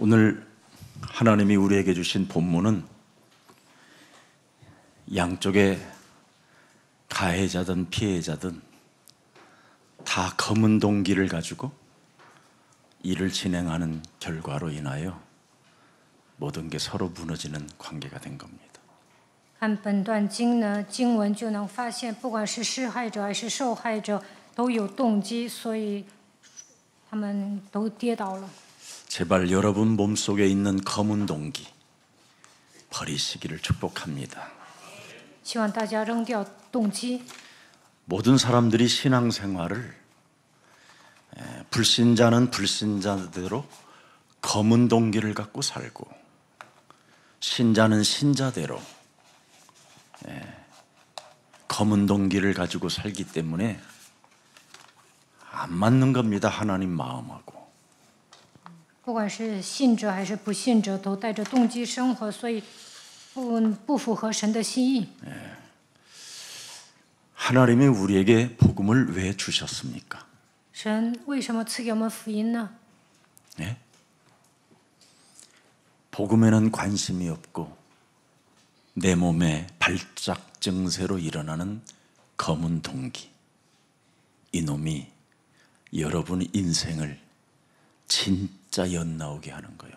오늘 하나님이 우리에게 주신 본문은 양쪽에 가해자든 피해자든 다 검은 동기를 가지고 일을 진행하는 결과로 인하여 모든 게 서로 무너지는 관계가 된 겁니다. 看本段经呢，经文就能发现，不管是施害者还是受害者，都有动机，所以他们都跌倒了。 제발 여러분 몸속에 있는 검은 동기 버리시기를 축복합니다. 希望大家扔掉动机。 모든 사람들이 신앙생활을 불신자는 불신자대로 검은 동기를 갖고 살고 신자는 신자대로 검은 동기를 가지고 살기 때문에 안 맞는 겁니다. 하나님 마음하고. 不管是信者还是不信者，都带着动机生活，所以不符合神的心意。 하나님이 우리에게 복음을 왜 주셨습니까? 神为什么赐给我们福音呢？ 네? 복음에는 관심이 없고 내 몸에 발작 증세로 일어나는 검은 동기, 이놈이 여러분 인생을 진짜 엿나오게 하는 거예요.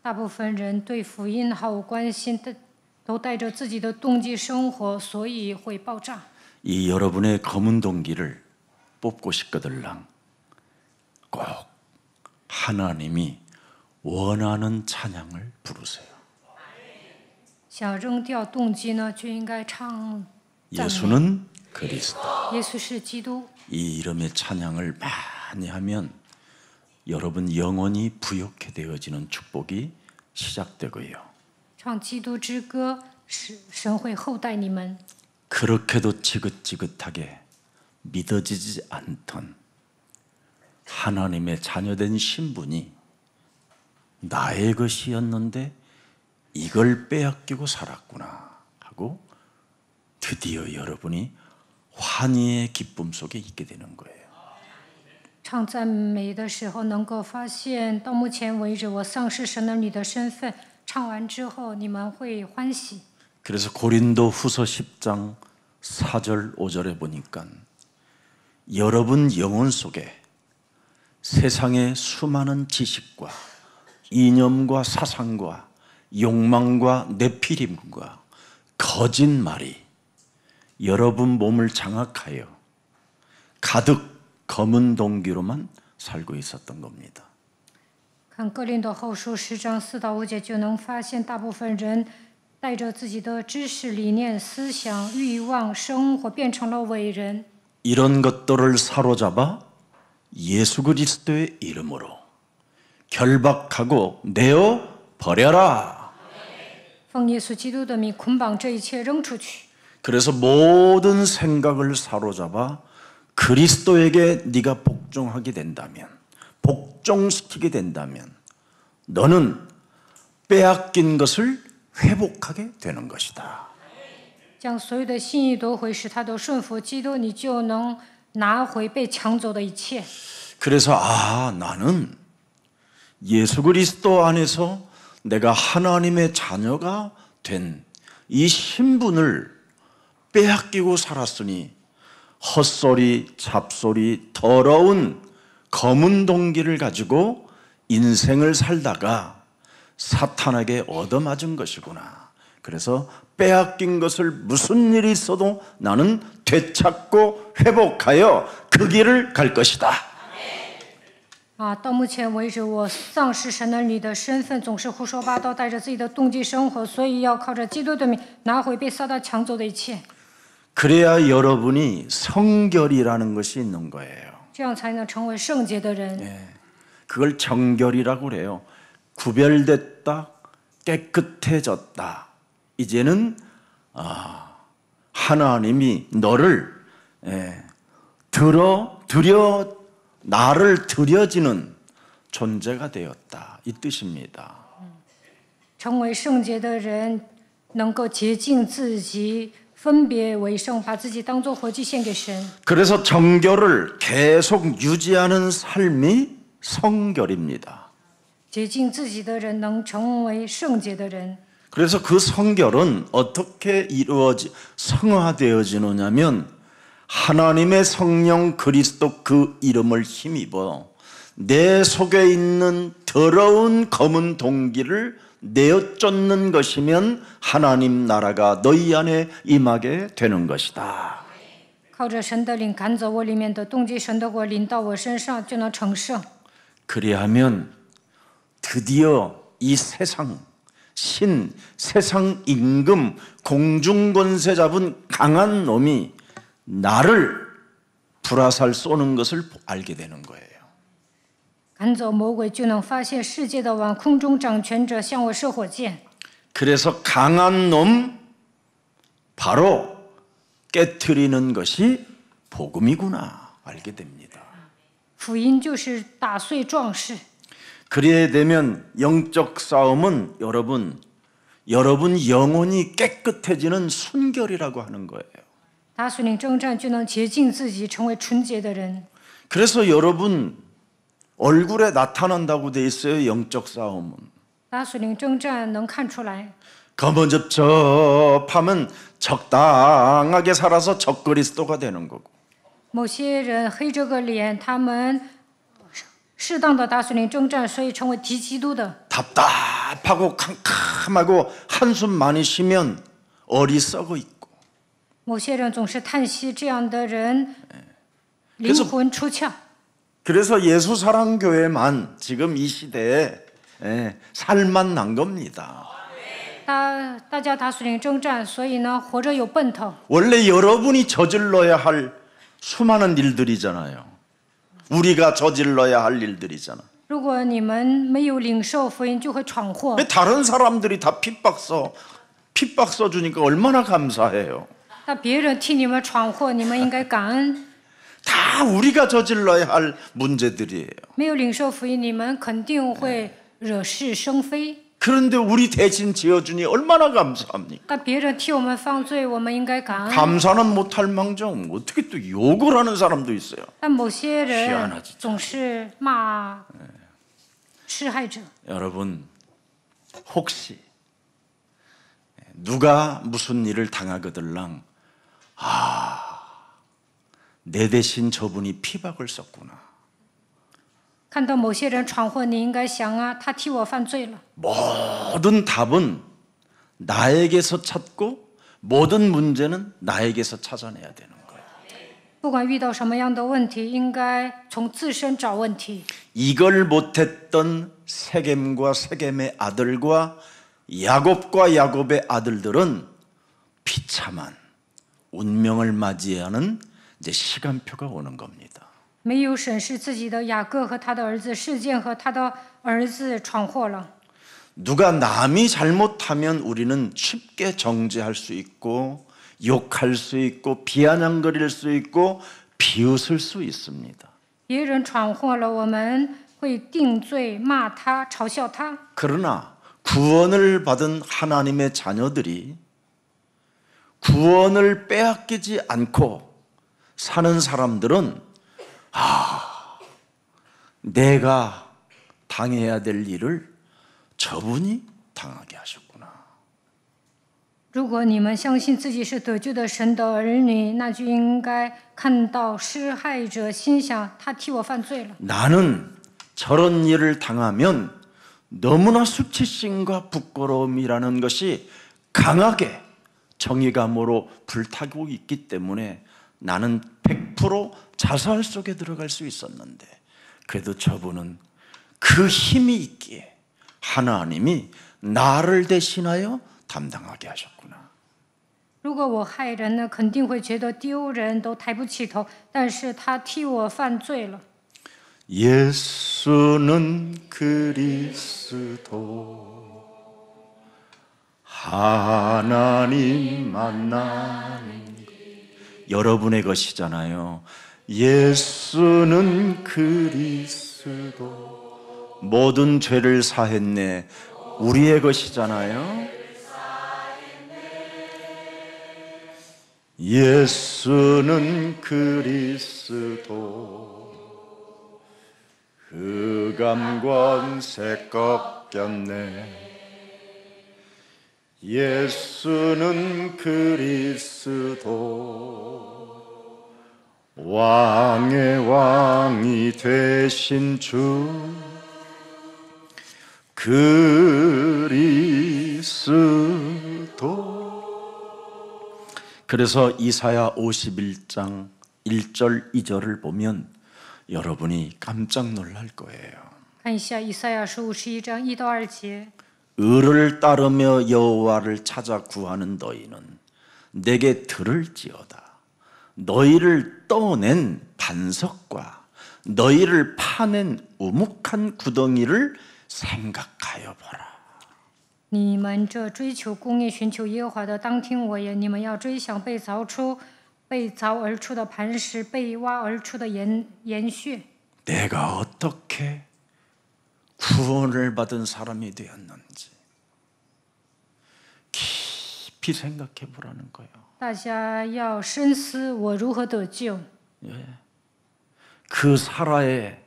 大部分人对福音毫無關心，都帶着自己的動機生活，所以會爆炸。 이 여러분의 검은 동기를 뽑고 싶거들랑 꼭 하나님이 원하는 찬양을 부르세요. 想扔掉動機呢，就應該唱讚美。 예수는 그리스도. 耶穌是基督。 이 이름의 찬양을 많이 하면 여러분 영혼이 부욕해 되어지는 축복이 시작되고요. 唱基督之歌，神會厚待你們。 그렇게도 지긋지긋하게 믿어지지 않던 하나님의 자녀된 신분이 나의 것이었는데 이걸 빼앗기고 살았구나 하고 드디어 여러분이 환희의 기쁨 속에 있게 되는 거예요. 唱讚美的時候，能夠發現到目前為止我喪失神兒女的身份。唱完之後，你們會歡喜。 그래서 고린도 후서 10장 4절 5절에 보니까 여러분 영혼 속에 세상의 수많은 지식과 이념과 사상과 욕망과 내피림과 거짓말이 여러분 몸을 장악하여 가득 검은 동기로만 살고 있었던 겁니다. 看哥林多后书10章4到5节，就能发现大部分人带着自己的知识、理念、思想、欲望、生活，变成了伟人。 이런 것들을 사로잡아 예수 그리스도의 이름으로 결박하고 내어 버려라. 奉耶稣基督的名捆绑这一切，扔出去。 그래서 모든 생각을 사로잡아 그리스도에게 네가 복종하게 된다면, 복종시키게 된다면 너는 빼앗긴 것을 회복하게 되는 것이다. 将所有的心意夺回，使他都顺服基督，你就能拿回被抢走的一切。 그래서 나는 예수 그리스도 안에서 내가 하나님의 자녀가 된 이 신분을 빼앗기고 살았으니 헛소리, 잡소리, 더러운 검은 동기를 가지고 인생을 살다가 사탄에게 얻어맞은 것이구나. 그래서 빼앗긴 것을 무슨 일이 있어도 나는 되찾고 회복하여 그 길을 갈 것이다. 到目前为止，我丧失神儿女的身份，总是胡说八道，带着自己的动机生活，所以要靠着基督的名拿回被撒旦抢走的一切。 그래야 여러분이 성결이라는 것이 있는 거예요. 这样才能成为圣洁的人。 그걸 정결이라고 그래요. 구별됐다, 깨끗해졌다. 이제는 하나님이 너를 나를 드려지는 존재가 되었다. 이 뜻입니다. 成为圣洁的人，能够洁净自己，分别为圣，把自己当作活祭献给神。 그래서 정결을 계속 유지하는 삶이 성결입니다. 洁净自己的人能成为圣洁的人。 그래서 그 성결은 어떻게 성화되어지느냐면 하나님의 성령 그리스도 그 이름을 힘입어 내 속에 있는 더러운 검은 동기를 내어 쫓는 것이면 하나님 나라가 너희 안에 임하게 되는 것이다. 靠着神的灵赶走我里面的动机，神的国临到我身上，就能成圣。 그리하면 드디어 이 세상 세상 임금 공중 권세 잡은 강한 놈이 나를 불화살 쏘는 것을 알게 되는 거예요. 赶走魔鬼，就能发现世界的王空中掌权者向我射火箭。 그래서 강한 놈 바로 깨트리는 것이 복음이구나 알게 됩니다. 福音就是打碎壮士。 그래야 되면 영적 싸움은 여러분 영혼이 깨끗해지는 순결이라고 하는 거예요. 打属灵征战就能洁净自己，成为纯洁的人。 그래서 여러분 얼굴에 나타난다고 돼 있어요. 영적 싸움은. 打属灵征战能看出来。 거머접접하면 적당하게 살아서 적그리스도가 되는 거고. 某些人黑着个脸，他们适当的打属灵征战，所以成为敌基督的。 답답하고 캄캄하고 한숨 많이 쉬면 어리석어 있고. 某些人总是叹息，这样的人灵魂出窍。 그래서 예수 사랑 교회만 지금 이 시대에 살만 난 겁니다. 大家打属灵征战，所以呢，活着有奔头。 원래 여러분이 저질러야 할 수많은 일들이잖아요. 우리가 저질러야 할 일들이잖아. 如果你们没有领受福音，就会闯祸。 왜 다른 사람들이 다 핍박 써 주니까 얼마나 감사해요. 那别人替你们闯祸，你们应该感恩。 다 우리가 저질러야 할 문제들이에요. 没有领受福音，你们肯定会惹是生非。 그런데 우리 대신 지어주니 얼마나 감사합니까? 那别人替我们犯罪，我们应该感恩。 감사는 못할 망정 어떻게 또 욕을 하는 사람도 있어요. 但某些人 희한하지. 总是骂施害者。 여러분 혹시 누가 무슨 일을 당하거들랑 내 대신 저분이 피박을 썼구나. 看到某些人闯祸，你应该想啊，他替我犯罪了。 모든 답은 나에게서 찾고 모든 문제는 나에게서 찾아내야 되는 거예요. 不管遇到什么样的问题，应该从自身找问题。 이걸 못했던 세겜과 세겜의 아들과 야곱의 아들들은 비참한 운명을 맞이하는 이제 시간표가 오는 겁니다. 没有审视自己的雅各和他的儿子事件和他的儿子闯祸了。 누가 남이 잘못하면 우리는 쉽게 정죄할 수 있고 욕할 수 있고 비아냥거릴 수 있고 비웃을 수 있습니다. 别人闯祸了，我们会定罪、骂他、嘲笑他。 그러나 구원을 받은 하나님의 자녀들이 구원을 빼앗기지 않고 사는 사람들은 내가 당해야 될 일을 저분이 당하게 하셨구나. 如果你们相信自己是得救的神的儿女，那就应该看到施害者心想他替我犯罪了。 나는 저런 일을 당하면 너무나 수치심과 부끄러움이라는 것이 강하게 정의감으로 불타고 있기 때문에 나는 100% 자살 속에 들어갈 수 있었는데 그래도 저분은 그 힘이 있기에 하나님이 나를 대신하여 담당하게 하셨구나. 如果我害人呢，肯定会觉得丢人，都抬不起头。但是他替我犯罪了。 예수는 그리스도 하나님 만나는 여러분의 것이잖아요. 예수는 그리스도 모든 죄를 사했네. 우리의 것이잖아요. 예수는 그리스도 그 감권새 꺾였네. 예수는 그리스도 왕의 왕이 되신 주 그리스도. 그래서 이사야 51장 1절 2절을 보면 여러분이 깜짝 놀랄 거예요. 看一下以赛亚书51章1到2节。 의를 따르며 여호와를 찾아 구하는 너희는 내게 들을지어다. 너희를 떠낸 반석과 너희를 파낸 우묵한 구덩이를 생각하여 보라. 你们这追求公义、寻求耶和华的，当听我言。你们要追想被凿而出的磐石，被挖而出的岩穴。 내가 어떻게 구원을 받은 사람이 되었는지 깊이 생각해 보라는 거예요. 大家要深思我如何得救。 그 사라의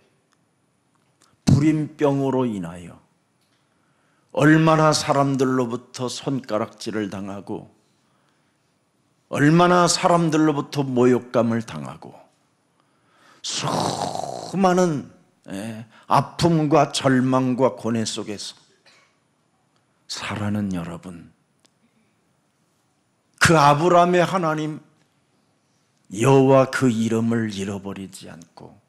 불임병으로 인하여 얼마나 사람들로부터 손가락질을 당하고 얼마나 사람들로부터 모욕감을 당하고 수많은 아픔과 절망과 고뇌 속에서 사라는 여러분, 그 아브라함의 하나님 여호와 그 이름을 잃어버리지 않고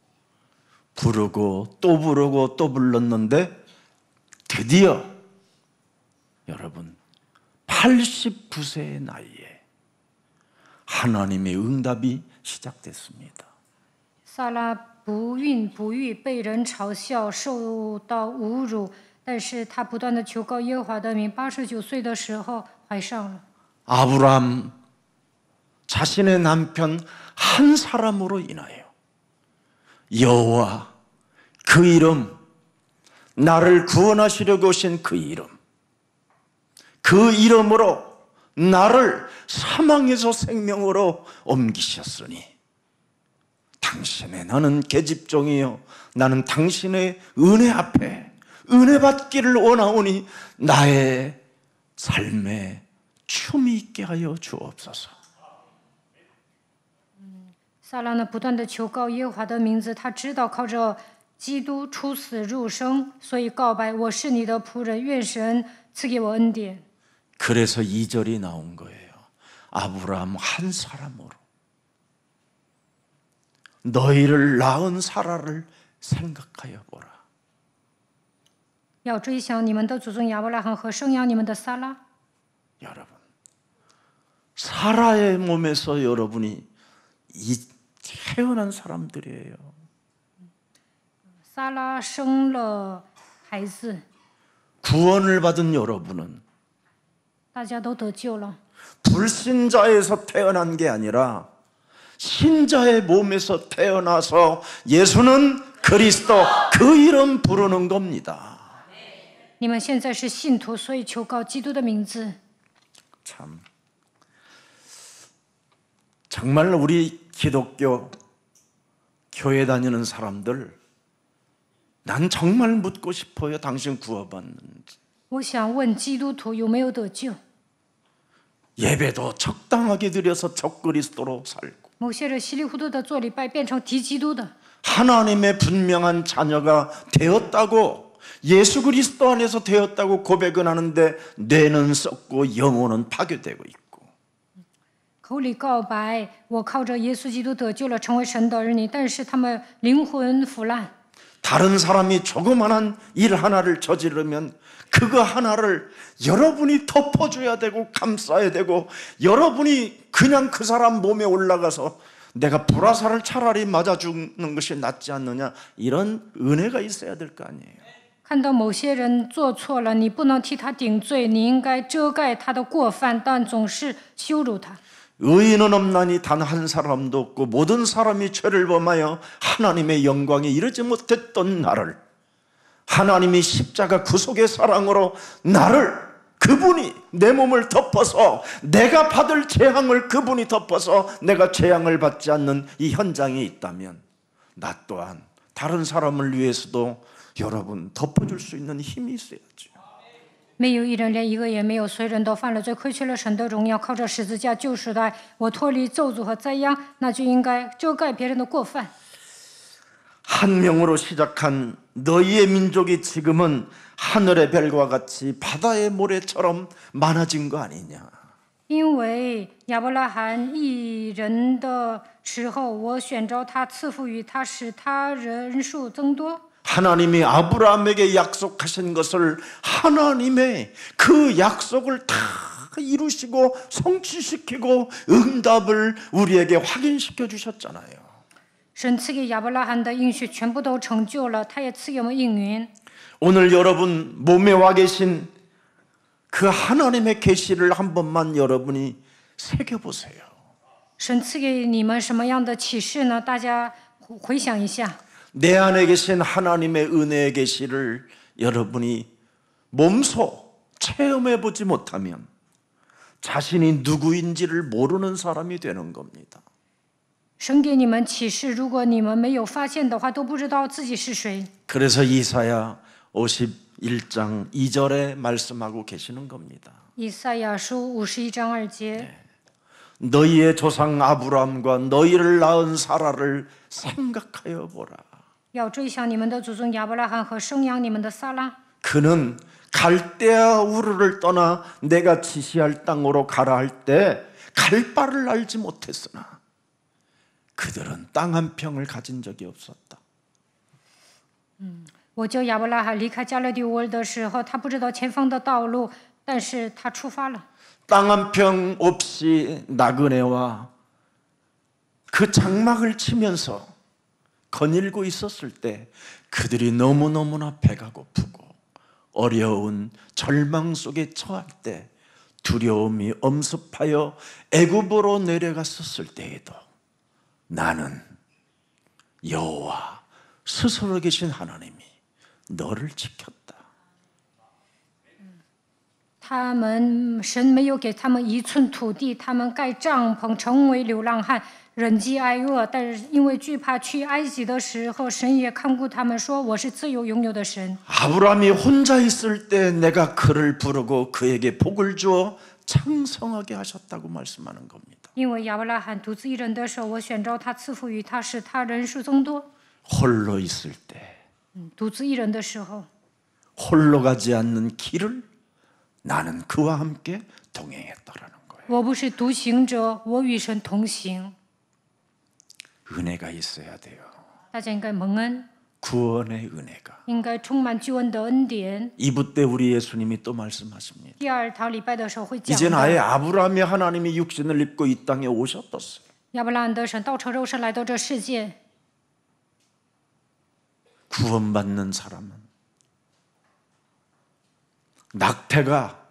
부르고 또 부르고 또 불렀는데 드디어 여러분 89세의 나이에 하나님의 응답이 시작됐습니다. 撒拉不孕不育，被人嘲笑，受到侮辱，但是她不断的求告耶和华的名。89岁的时候怀上了。 아브라함 자신의 남편 한 사람으로 인하여 여호와 그 이름, 나를 구원하시려고 오신 그 이름, 그 이름으로 나를 사망에서 생명으로 옮기셨으니 당신의 나는 계집종이요 나는 당신의 은혜 앞에 은혜 받기를 원하오니 나의 삶에 춤이 있게 하여 주옵소서. 撒拉呢，不断的求告耶和华的名字，他知道靠着基督出死入生，所以告白：我是你的仆人，愿神赐给我恩典。 그래서 2절이 나온 거예요. 아브라함 한 사람으로 너희를 낳은 사라를 생각하여 보라. 要追想你们的祖宗亚伯拉罕和生养你们的撒拉。 여러분, 사라의 몸에서 여러분이 태어난 사람들이에요. 撒拉生了孩子， 구원을 받은 여러분은 大家都得救了。 불신자에서 태어난 게 아니라 신자의 몸에서 태어나서 예수는 그리스도 그 이름 부르는 겁니다. 你们现在是信徒，所以求告基督的名字。 참 정말 우리 기독교 교회 다니는 사람들 난 정말 묻고 싶어요. 당신 구원받는지. 我想问基督徒有没有得救？ 예배도 적당하게 드려서 적그리스도로 살고 某些人稀里糊涂的做礼拜，变成敌基督的。 하나님의 분명한 자녀가 되었다고 예수 그리스도 안에서 되었다고 고백은 하는데 뇌는 썩고 영혼은 파괴되고 있고 口里告白我靠着耶稣基督得救了，成为神的儿女，但是他们灵魂腐烂。 다른 사람이 조그만한 일 하나를 저지르면 그거 하나를 여러분이 덮어줘야 되고 감싸야 되고 여러분이 그냥 그 사람 몸에 올라가서 내가 불화살을 차라리 맞아 죽는 것이 낫지 않느냐 이런 은혜가 있어야 될 거 아니에요. 看到某些人做错了，你不能替他顶罪，你应该遮盖他的过犯，但总是羞辱他。 의인은 없나니 단 한 사람도 없고 모든 사람이 죄를 범하여 하나님의 영광에 이르지 못했던 나를 하나님이 십자가 구속의 사랑으로 나를 그분이 내 몸을 덮어서 내가 받을 재앙을 그분이 덮어서 내가 재앙을 받지 않는 이 현장에 있다면 나 또한 다른 사람을 위해서도 여러분 덮어줄 수 있는 힘이 있어야죠. 没有一人连一个也没有，所有人都犯了罪，亏缺了神的荣耀。靠着十字架救赎的爱，我脱离咒诅和灾殃，那就应该遮盖别人的过犯。 한 명으로 시작한 너희의 민족이 지금은 하늘의 별과 같이 바다의 모래처럼 많아진 거 아니냐. 因为亚伯拉罕一人的时候，我选召他，赐福于他，使他人数增多。 하나님이 아브라함에게 약속하신 것을 하나님의 그 약속을 다 이루시고 성취시키고 응답을 우리에게 확인시켜 주셨잖아요. 神赐给亚伯拉罕的应许全部都成就了，他也赐给我们应允。 오늘 여러분 몸에 와 계신 그 하나님의 계시를 한 번만 여러분이 새겨보세요. 神赐给你们什么样的启示呢？大家回想一下。 내 안에 계신 하나님의 은혜의 계시를 여러분이 몸소 체험해 보지 못하면 자신이 누구인지를 모르는 사람이 되는 겁니다. 神给你们启示，如果你们没有发现的话，都不知道自己是谁。 그래서 이사야 51장 2절에 말씀하고 계시는 겁니다. 以赛亚书51章2节， 너희의 조상 아브라함과 너희를 낳은 사라를 생각하여 보라. 要追想你们的祖宗亚伯拉罕和生养你们的撒拉。 그는 갈대아 우르를 떠나 내가 지시할 땅으로 가라 할 때 갈 바를 알지 못했으나 그들은 땅 한 평을 가진 적이 없었다. 我叫亚伯拉罕离开加勒底乌尔的时候，他不知道前方的道路，但是他出发了。 땅 한 평 없이 나그네와 그 장막을 치면서 거닐고 있었을 때 그들이 너무너무나 배가 고프고 어려운 절망 속에 처할 때 두려움이 엄습하여 애굽으로 내려갔었을 때에도 나는 여호와 스스로 계신 하나님이 너를 지켰다. 他们神没有给他们一寸土地，他们盖帐篷，成为流浪汉，忍饥挨饿。但是因为惧怕去埃及的时候，神也看顾他们，说：“我是自由拥有的神。” 아브라함이 혼자 있을 때 내가 그를 부르고 그에게 복을 주어 창성하게 하셨다고 말씀하는 겁니다. 因为亚伯拉罕独自一人的时候，我选召他，赐福于他，使他人数增多。 홀로 있을 때 独自一人的时候， 홀로 가지 않는 길을 나는 그와 함께 동행했다라는 거예요. 我不是独行者，我与神同行。 은혜가 있어야 돼요. 大家应该蒙恩， 구원의 은혜가. 应该充满救恩的恩典。 2부 때 우리 예수님이 또 말씀하십니다. 第二堂礼拜的时候会讲 이제는 的。 아예 아브라함의 하나님이 육신을 입고 이 땅에 오셨었어요. 亚伯拉罕的神道成肉身来到这世界， 구원받는 사람은 낙타가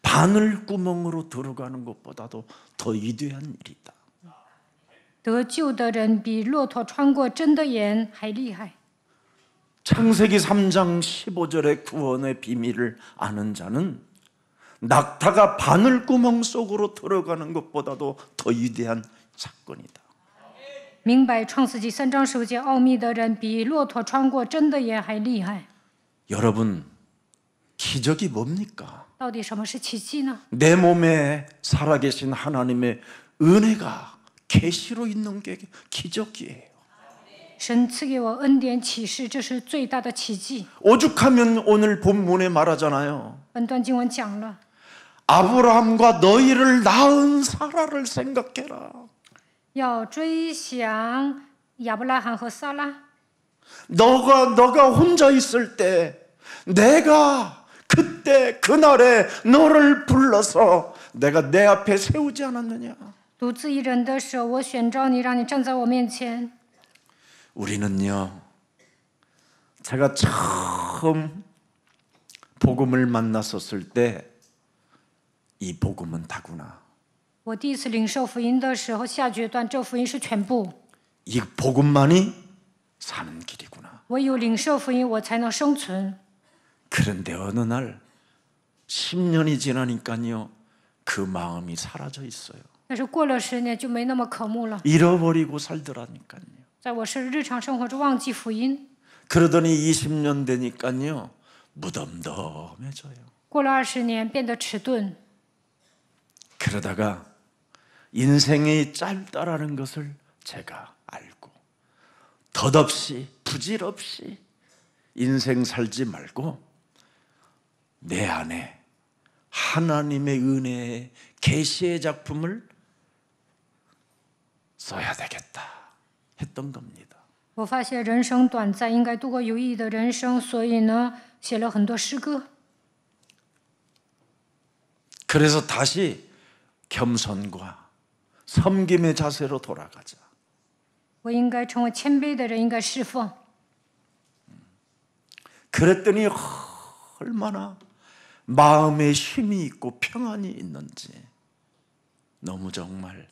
바늘 구멍으로 들어가는 것보다도 더 위대한 일이다. 得救的人比骆驼穿过针的眼还厉害。 창세기 3장 15절의 구원의 비밀을 아는 자는 낙타가 바늘 구멍 속으로 들어가는 것보다도 더 위대한 사건이다. 明白创世纪3章15节奥秘的人，比骆驼穿过针的眼还厉害。 여러분, 기적이 뭡니까? 到底什么是奇迹呢？ 내 몸에 살아계신 하나님의 은혜가 계시로 있는 게 기적이에요. 神赐给我恩典启示，这是最大的奇迹。 오죽하면 오늘 본문에 말하잖아요. 本段经文讲了， 아브라함과 너희를 낳은 사라를 생각해라. 要追想亚伯拉罕和撒拉。 너가 혼자 있을 때 내가 그때 그날에 너를 불러서 내가 내 앞에 세우지 않았느냐. 独自一人的时候，我选召你，让你站在我面前。 우리는요, 제가 처음 복음을 만났었을 때 이 복음은 다구나. 我第一次领受福音的时候，下决断，这福音是全部。 이 복음만이 사는 길이구나. 唯有领受福音，我才能生存。 그런데 어느 날 10년이 지나니까요, 그 마음이 사라져 있어요. 但是过了10年就没那么渴慕了， 잃어버리고 살더라니까요. 在我日常生活中忘记福音。 그러더니 20년 되니까요 무덤덤해져요. 过了20年，变得迟钝。 그러다가 인생이 짧다라는 것을 제가 알고 덧없이 부질없이 인생 살지 말고 내 안에 하나님의 은혜의 계시의 작품을 써야 되겠다 했던 겁니다. 我发现人生短暂，应该度过有意义的人生，所以呢，写了很多诗歌。 그래서 다시 겸손과 섬김의 자세로 돌아가자. 我应该成为谦卑的人，应该侍奉。 그랬더니 얼마나 마음에 힘이 있고 평안이 있는지 너무 정말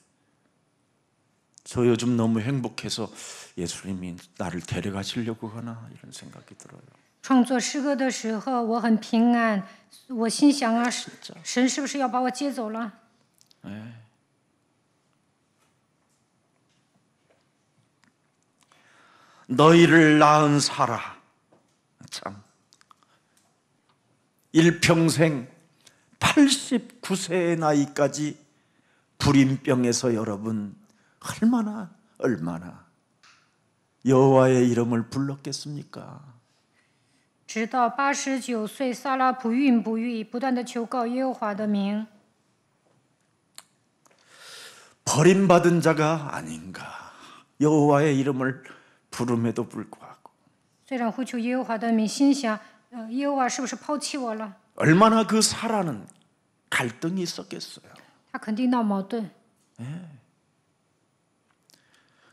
저 요즘 너무 행복해서 예수님이 나를 데려가시려고 하나 이런 생각이 들어요. 创作诗歌的时候，我很平安，我心想啊，神是不是要把我接走了？ 너희를 낳은 사라 참 일평생 89세의 나이까지 불임병에서 여러분 얼마나 여호와의 이름을 불렀겠습니까? 直到89岁，撒拉不孕不育，不断的求告耶和华的名。 버림받은 자가 아닌가 여호와의 이름을 부름에도 불구하고 虽然呼求耶和华的名，心想，耶和华是不是抛弃我了？ 얼마나 그 사라는 갈등이 있었겠어요. 他肯定闹矛盾。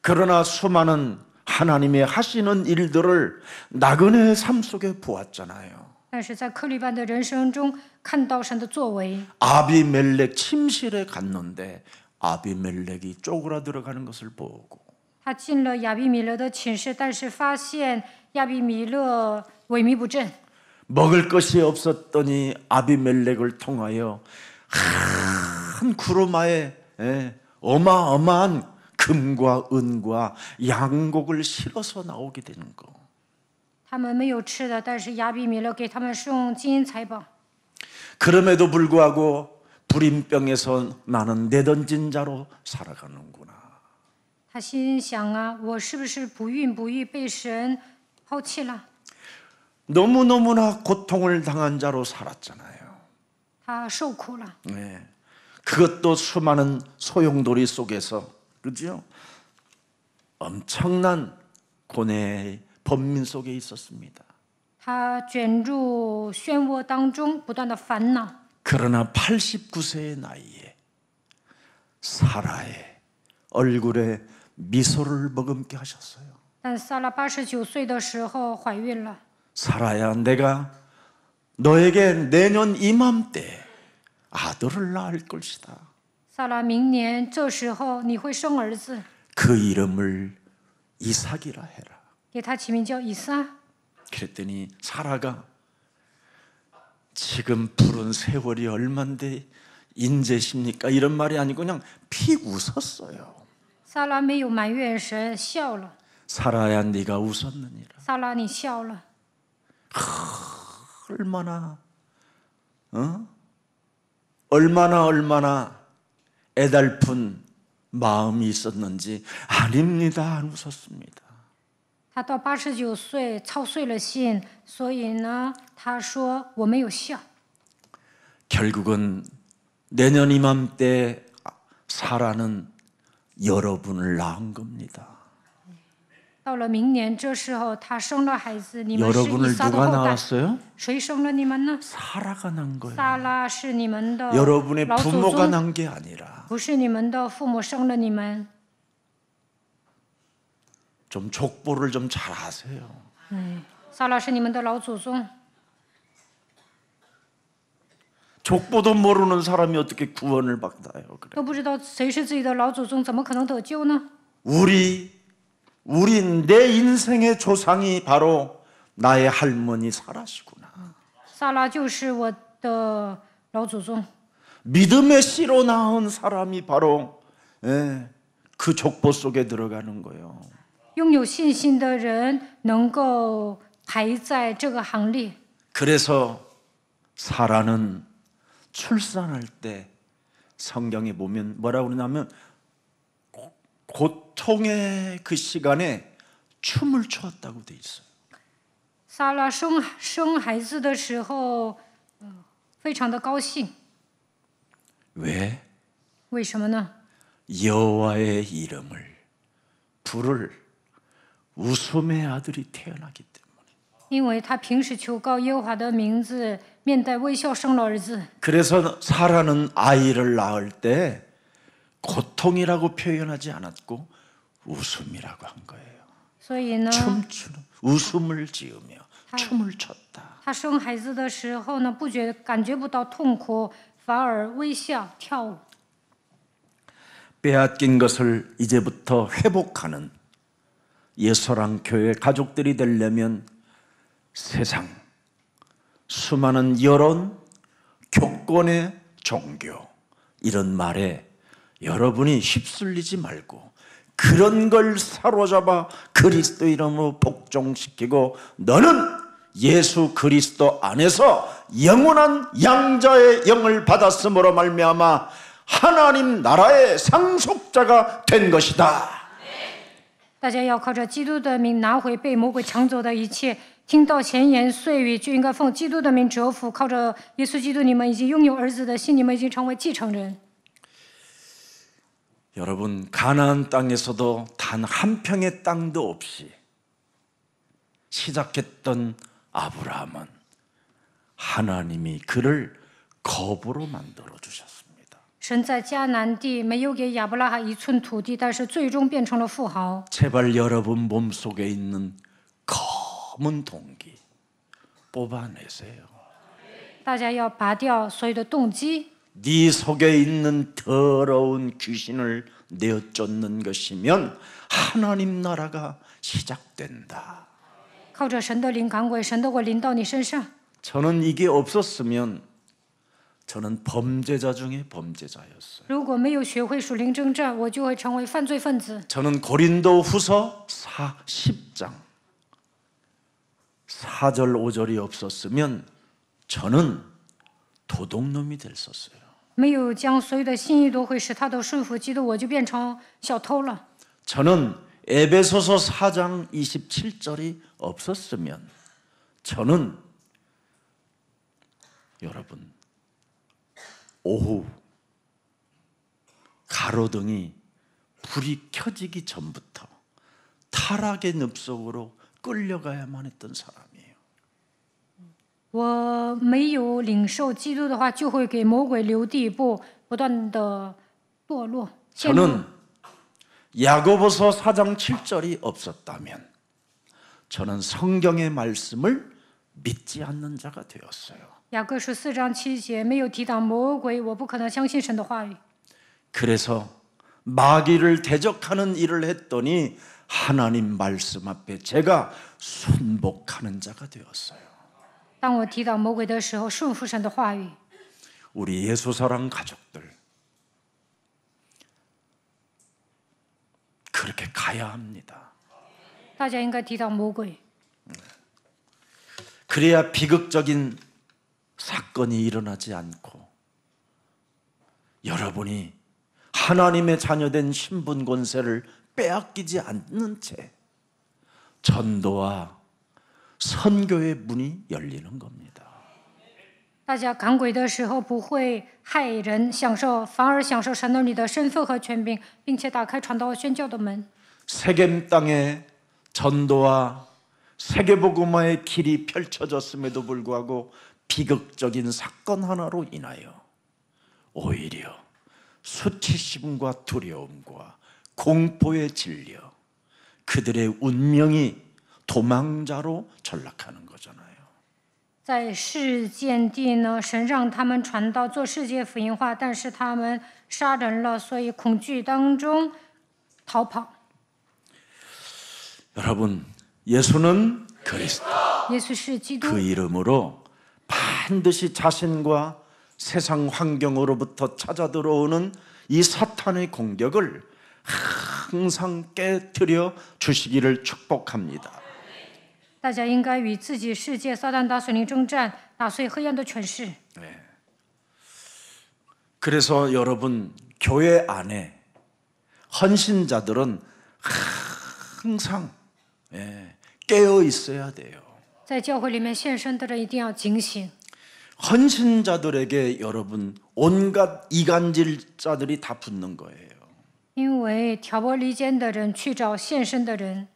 그러나 수많은 하나님의 하시는 일들을 나그네의 삶 속에 보았잖아요. 但是在克利班的人生中，看到神的作为。 아비멜렉 침실에 갔는데 아비멜렉이 쪼그라들어가는 것을 보고 他进了亚比米勒的寝室，但是发现亚比米勒萎靡不振。 먹을 것이 없었더니 아비멜렉을 통하여 한 구루마에 어마어마한 금과 은과 양곡을 실어서 나오게 되는 거. 他们没有吃的，但是亚比米勒给他们送金银财宝。 그럼에도 불구하고 불임병에서 나는 내던진 자로 살아가는구나. 他心想啊，我是不是不孕不育，被神抛弃了？ 너무너무나 고통을 당한 자로 살았잖아요. 他受苦了。 네. 그것도 수많은 소용돌이 속에서 그죠? 엄청난 고뇌의 번민 속에 있었습니다. 他卷入漩涡当中，不断的烦恼。 그러나 89세의 나이에 사라의 얼굴에 미소를 머금게 하셨어요. 但撒拉89岁的时候怀孕了。 사라야, 내가 너에게 내년 이맘때 아들을 낳을 것이다. 撒拉，明年这时候你会生儿子， 그 이름을 이삭이라 해라. 给他起名叫以撒。 그랬더니 사라가 지금 푸른 세월이 얼만데 인재십니까? 이런 말이 아니고 그냥 픽 웃었어요. 撒拉没有埋怨神，笑了。 사라야, 네가 웃었느니라. 撒拉，你笑了。 얼마나 애달픈 마음이 있었는지 아닙니다. 안 웃었습니다. 他到89岁操碎了心，所以呢，他说我没有笑。 결국은 내년 이맘때 사라는 여러분을 낳은 겁니다. 到了明年这时候，他生了孩子，你们是以 여러분을 撒的 누가 后代。 낳았어요? 谁生了你们呢？ 사라가 낳은 거예요. 撒拉是你们的 여러분의 老祖 부모가 宗， 낳은 게 아니라 不是你们的父母生了你们。 좀 족보를 좀 잘 아세요. 撒拉是你们的老祖宗， 족보도 모르는 사람이 어떻게 구원을 받아요? 그래. 都不知道谁是自己的老祖宗，怎么可能得救呢？ 내 인생의 조상이 바로 나의 할머니 사라시구나. 撒拉就是我的老祖宗。 믿음의 씨로 낳은 사람이 바로 그 족보 속에 들어가는 거예요. 拥有信心的人能够排在这个行列。 그래서 사라는 출산할 때 성경에 보면 뭐라고 그러냐면 고통의 그 시간에 춤을 추었다고 돼 있어요. 撒拉生孩子的时候，非常的高兴。 왜? 为什么呢？ 여호와의 이름을 부를 웃음의 아들이 태어나기 때문에. 因为他平时求告耶和华的名字，面带微笑生了儿子。 그래서 사라는 아이를 낳을 때 고통이라고 표현하지 않았고 웃음이라고 한 거예요. 所以呢， 춤추는 웃음을 지으며 춤을 췄다. 他生孩子的时候呢，感觉不到痛苦，反而微笑跳舞。 빼앗긴 것을 이제부터 회복하는 예서랑 교회 가족들이 되려면 세상 수많은 여론, 교권의 종교 이런 말에 여러분이 휩쓸리지 말고 그런 걸 사로잡아 그리스도 이름으로 복종시키고 너는 예수 그리스도 안에서 영원한 양자의 영을 받았음으로 말미암아 하나님 나라의 상속자가 된 것이다. 大家要靠着基督的名拿回被魔鬼抢走的一切。听到闲言碎语，就应该奉基督的名折服。靠着耶稣基督，你们已经拥有儿子的心，你们已经成为继承人。 여러분 가나안 땅에서도 단 한 평의 땅도 없이 시작했던 아브라함은 하나님이 그를 거부로 만들어 주셨습니다. 神在迦南地没有给亚伯拉罕一寸土地，但是最终变成了富豪。 제발 여러분 몸속에 있는 검은 동기 뽑아내세요. 大家要拔掉所有的动机。 네 속에 있는 더러운 귀신을 내어쫓는 것이면 하나님 나라가 시작된다. 靠着神的灵赶鬼，神的会临到你身上。 저는 이게 없었으면 저는 범죄자 중에 범죄자였어요. 如果没有学会属灵征战，我就会成为犯罪分子。 저는 고린도후서 10장 4절 5절이 없었으면 저는 도둑놈이 됐었어요. 没有将所有的心意都会使他都顺服基督，我就变成小偷了。 저는 에베소서 4장 27절이 없었으면 저는 여러분 오후 가로등이 불이 켜지기 전부터 타락의 늪속으로 끌려가야만 했던 사람이에요. 我没有领受基督的话，就会给魔鬼留地步，不断的堕落。 저는 야고보서 4장 7절이 없었다면 저는 성경의 말씀을 믿지 않는 자가 되었어요. 雅各书4章7节没有抵挡魔鬼，我不可能相信神的话语。 그래서 마귀를 대적하는 일을 했더니 하나님 말씀 앞에 제가 순복하는 자가 되었어요. 当我抵挡魔鬼的时候，顺服神的话语。 우리 예수사랑 가족들 그렇게 가야 합니다. 大家应该抵挡魔鬼， 그래야 비극적인 사건이 일어나지 않고 여러분이 하나님의 자녀된 신분 권세를 빼앗기지 않는 채 전도와 선교의 문이 열리는 겁니다. 大家赶鬼的时候不会害人，反而享受神儿女的身份和权柄，并且打开传道宣教的门。 세겜 땅에 전도와 세계복음화의 길이 펼쳐졌음에도 불구하고 비극적인 사건 하나로 인하여 오히려 수치심과 두려움과 공포에 질려 그들의 운명이 도망자로 전락하는 거잖아요. 在事件地呢，神让他们传道做世界福音化，但是他们杀人了，所以恐惧当中逃跑。 여러분, 예수는 그리스도. 耶稣是基督， 그 이름으로 반드시 자신과 세상 환경으로부터 찾아 들어오는 이 사탄의 공격을 항상 깨뜨려 주시기를 축복합니다. 大家应该与自己世界撒旦大水灵征战，打碎黑暗的权势。 그래서 여러분 교회 안에 헌신자들은 항상 깨어 있어야 돼요. 在教会里面献身的人一定要警醒。 헌신자들에게 여러분 온갖 이간질자들이 다 붙는 거예요. 因为挑拨离间的人去找献身的人，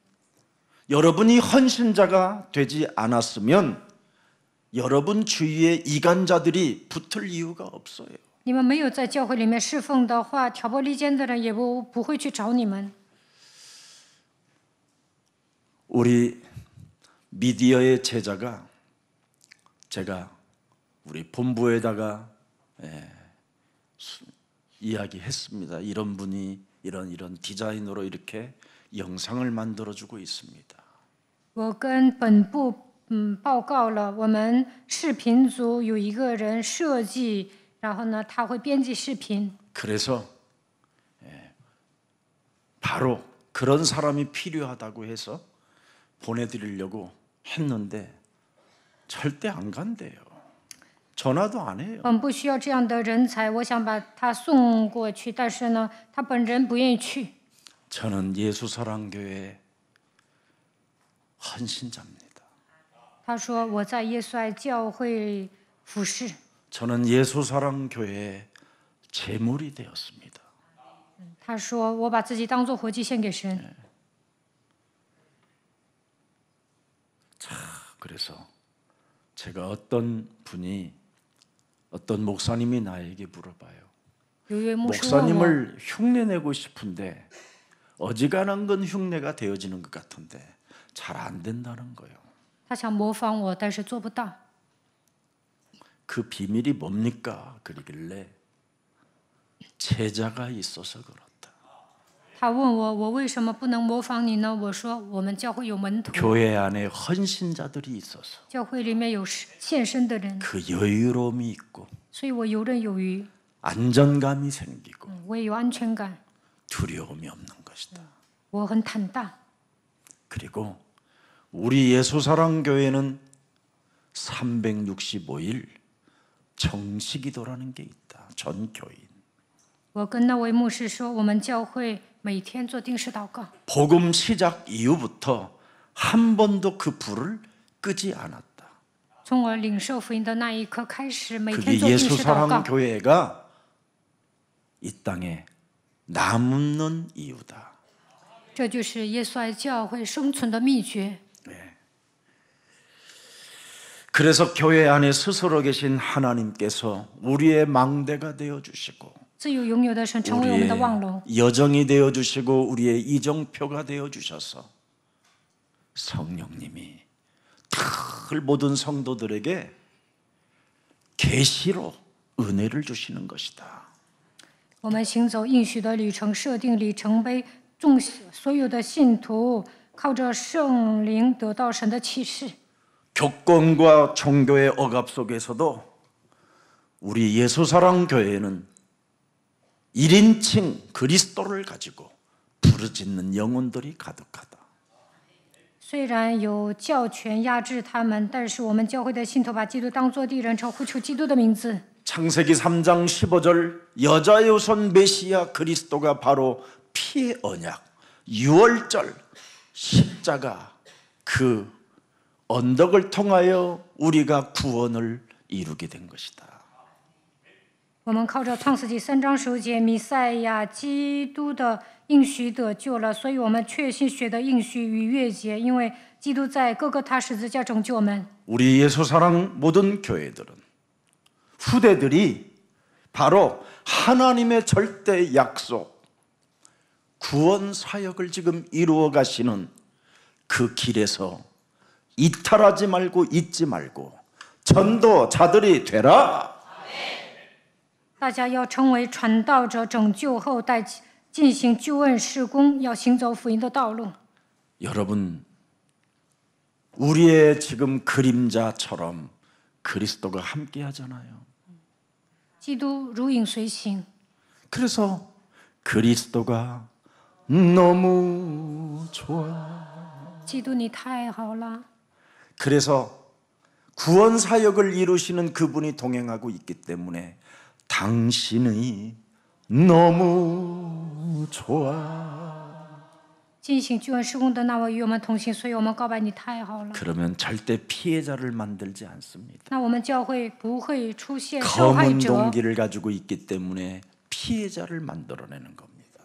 여러분이 헌신자가 되지 않았으면 여러분 주위에 이간자들이 붙을 이유가 없어요. 你们没有在教会里面侍奉的话，挑拨离间的人也不会去找你们。 우리 미디어의 제자가 제가 우리 본부에다가 이야기했습니다. 이런 분이 이런 디자인으로 이렇게 영상을 만들어주고 있습니다. 我跟本部报告了，我们视频组有一个人设计，然后呢他会编辑视频。 그래서 바로 그런 사람이 필요하다고 해서 보내드리려고 했는데 절대 안 간대요. 전화도 안 해요. 本部需要这样的人才，我想把他送过去，但是呢，他本人不愿意去。 저는 예수사랑교회 헌신자입니다. 他说我在耶稣爱教会服侍。 저는 예수사랑교회의 제물이 되었습니다. 他说我把自己当作活祭献给神。 그래서 제가 어떤 목사님이 나에게 물어봐요. 有一位牧师问我， 목사님을 흉내내고 싶은데 어지간한 건 흉내가 되어지는 것 같은데 잘 안 된다는 거예요. 他想模仿我，但是做不到。 그 비밀이 뭡니까? 그러길래 제자가 있어서 그렇다. 他问我，我为什么不能模仿你呢？我说，我们教会有门徒， 교회 안에 헌신자들이 있어서 教会里面有献身的人， 그 여유로움이 있고 所以我游刃有余， 안정감이 생기고 我也有安全感， 두려움이 없는 것이다. 我很坦荡。 그리고 우리 예수사랑교회는 365일 정식기도라는 게 있다. 전 교인. 我跟那位牧师说，我们教会每天做定时祷告， 복음 시작 이후부터 한 번도 그 불을 끄지 않았다. 从我领受福音的那一刻开始，每 그게 天做定时祷告。 예수사랑교회가 이 땅에 남는 이유다. 这就是耶稣爱教会生存的秘诀。 그래서 교회 안에 스스로 계신 하나님께서 우리의 망대가 되어 주시고 自由拥有的神成为我们的望楼， 우리의 여정이 되어 주시고 우리의 이정표가 되어 주셔서 성령님이 늘 모든 성도들에게 계시로 은혜를 주시는 것이다. 我们行走应许的旅程，设定里程碑，所有的信徒靠着圣灵得到神的启示。 교권과 종교의 억압 속에서도 우리 예수사랑교회는 1인칭 그리스도를 가지고 부르짖는 영혼들이 가득하다. 虽然有教权压制他们，但是我们教会的信徒把基督当作第一人称，呼求基督的名字。 창세기 3장 15절 여자의 우선 메시아 그리스도가 바로 피의 언약, 유월절, 십자가 그 언덕을 통하여 우리가 구원을 이루게 된 것이다. 我们靠着创世纪3章9节弥赛亚基督的应许得救了，所以我们确信血的应许与越节，因为基督在各个他十字架拯救我们。 우리 예수사랑 모든 교회들은 후대들이 바로 하나님의 절대 약속, 구원 사역을 지금 이루어 가시는 그 길에서 이탈하지 말고 잊지 말고 전도자들이 되라. 大家要成为传道者，拯救后代，进行救恩事工，要行走福音的道路。 여러분, 우리의 지금 그림자처럼 그리스도가 함께 하잖아요. 基督如影随形， 그래서 그리스도가 너무 좋아. 基督你太好了。 그래서 구원 사역을 이루시는 그분이 동행하고 있기 때문에 당신이 너무 좋아. 进行救恩事工的那位与我们同行，所以我们告白你太好了。 그러면 절대 피해자를 만들지 않습니다. 那我们教会不会出现受害 검은 者， 동기를 가지고 있기 때문에 피해자를 만들어내는 겁니다.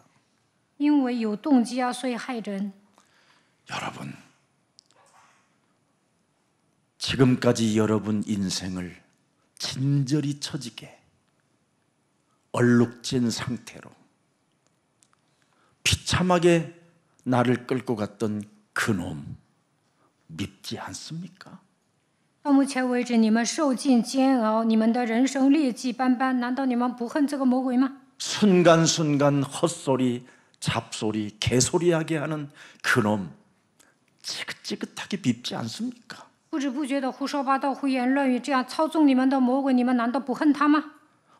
因为有动机啊，所以害人。 여러분, 지금까지 여러분 인생을 진절이 처지게 얼룩진 상태로 비참하게 나를 끌고 갔던 그놈 밉지 않습니까? 到目前为止，你们受尽煎熬，你们的人生劣迹斑斑，难道你们不恨这个魔鬼吗？ 순간순간 헛소리, 잡소리, 개소리하게 하는 그놈 지긋지긋하게 밉지 않습니까? 不知不觉的胡说八道、胡言乱语，这样操纵你们的魔鬼，你们难道不恨他吗？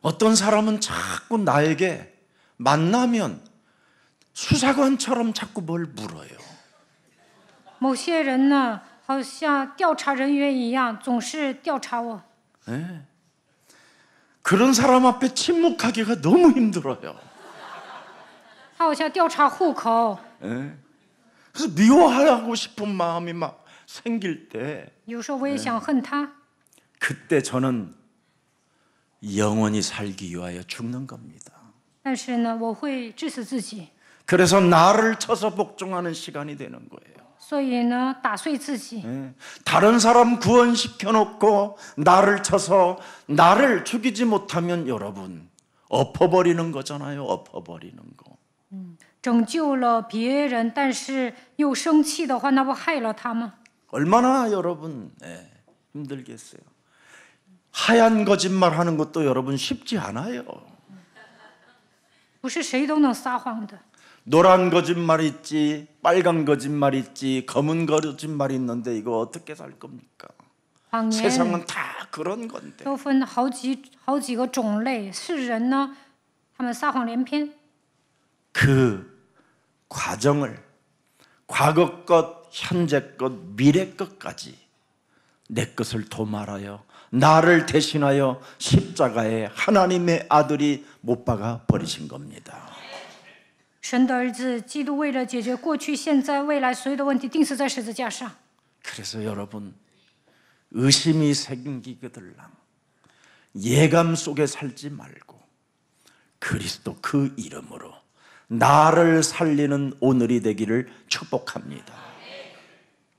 어떤 사람은 자꾸 나에게 만나면 수사관처럼 자꾸 뭘 물어요. 某些人呢，好像调查人员一样，总是调查我。 네. 그런 사람 앞에 침묵하기가 너무 힘들어요. 他好像调查户口， 네. 그래서 미워하고 싶은 마음이 막 생길 때 有时候我也想恨他， 그때 저는 영원히 살기 위하여 죽는 겁니다. 但是呢，我会致死自己， 그래서 나를 쳐서 복종하는 시간이 되는 거예요. 所以呢，打碎自己。 네. 다른 사람 구원시켜 놓고 나를 쳐서 나를 죽이지 못하면 여러분 엎어버리는 거잖아요. 엎어버리는 거. 拯救了别人，但是又生气的话，那不害了他吗？ 얼마나 여러분 힘들겠어요. 하얀 거짓말 하는 것도 여러분 쉽지 않아요. 不是谁都能撒谎的。 노란 거짓말 있지, 빨간 거짓말 있지, 검은 거짓말 있는데 이거 어떻게 살 겁니까? 谎言 세상은 다 그런 건데. 都分好几个种类，世人呢，他们撒谎连篇。 그 과정을 과거 것, 현재 것, 미래 것까지 내 것을 도말하여 나를 대신하여 십자가에 하나님의 아들이 못 박아 버리신 겁니다. 神的儿子基督为了解决过去、现在、未来所有的问题，钉死在十字架上。 그래서 여러분 의심이 생기거들랑 예감 속에 살지 말고 그리스도 그 이름으로 나를 살리는 오늘이 되기를 축복합니다.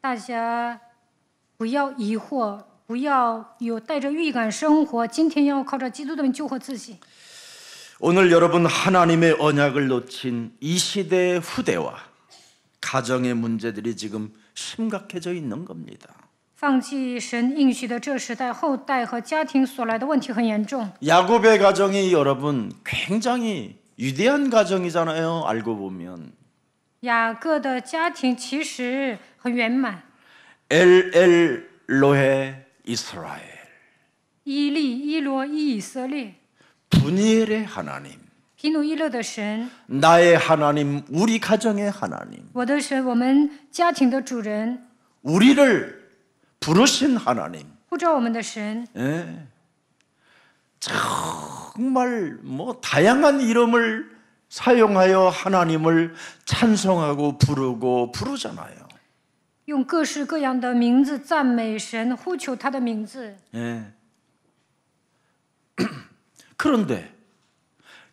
大家不要疑惑，不要有带着预感生活。今天要靠着基督的名救活自己。 오늘 여러분 하나님의 언약을 놓친 이 시대의 후대와 가정의 문제들이 지금 심각해져 있는 겁니다. 放弃神应许的这时代，后代和家庭所来的问题很严重。 야곱의 가정이 여러분 굉장히 위대한 가정이잖아요. 알고 보면 雅各的家庭其实很圆满， 엘로헤 이스라엘 伊利、伊罗、以色列， 분이엘의 하나님 皮努伊勒的神， 나의 하나님 우리 가정의 하나님 我的神，我们家庭的主人， 우리를 부르신 하나님 呼召我们的神， 예. 정말 뭐 다양한 이름을 사용하여 하나님을 찬송하고 부르잖아요. 用各式各样的名字赞美神，呼求他的名字。 예. 그런데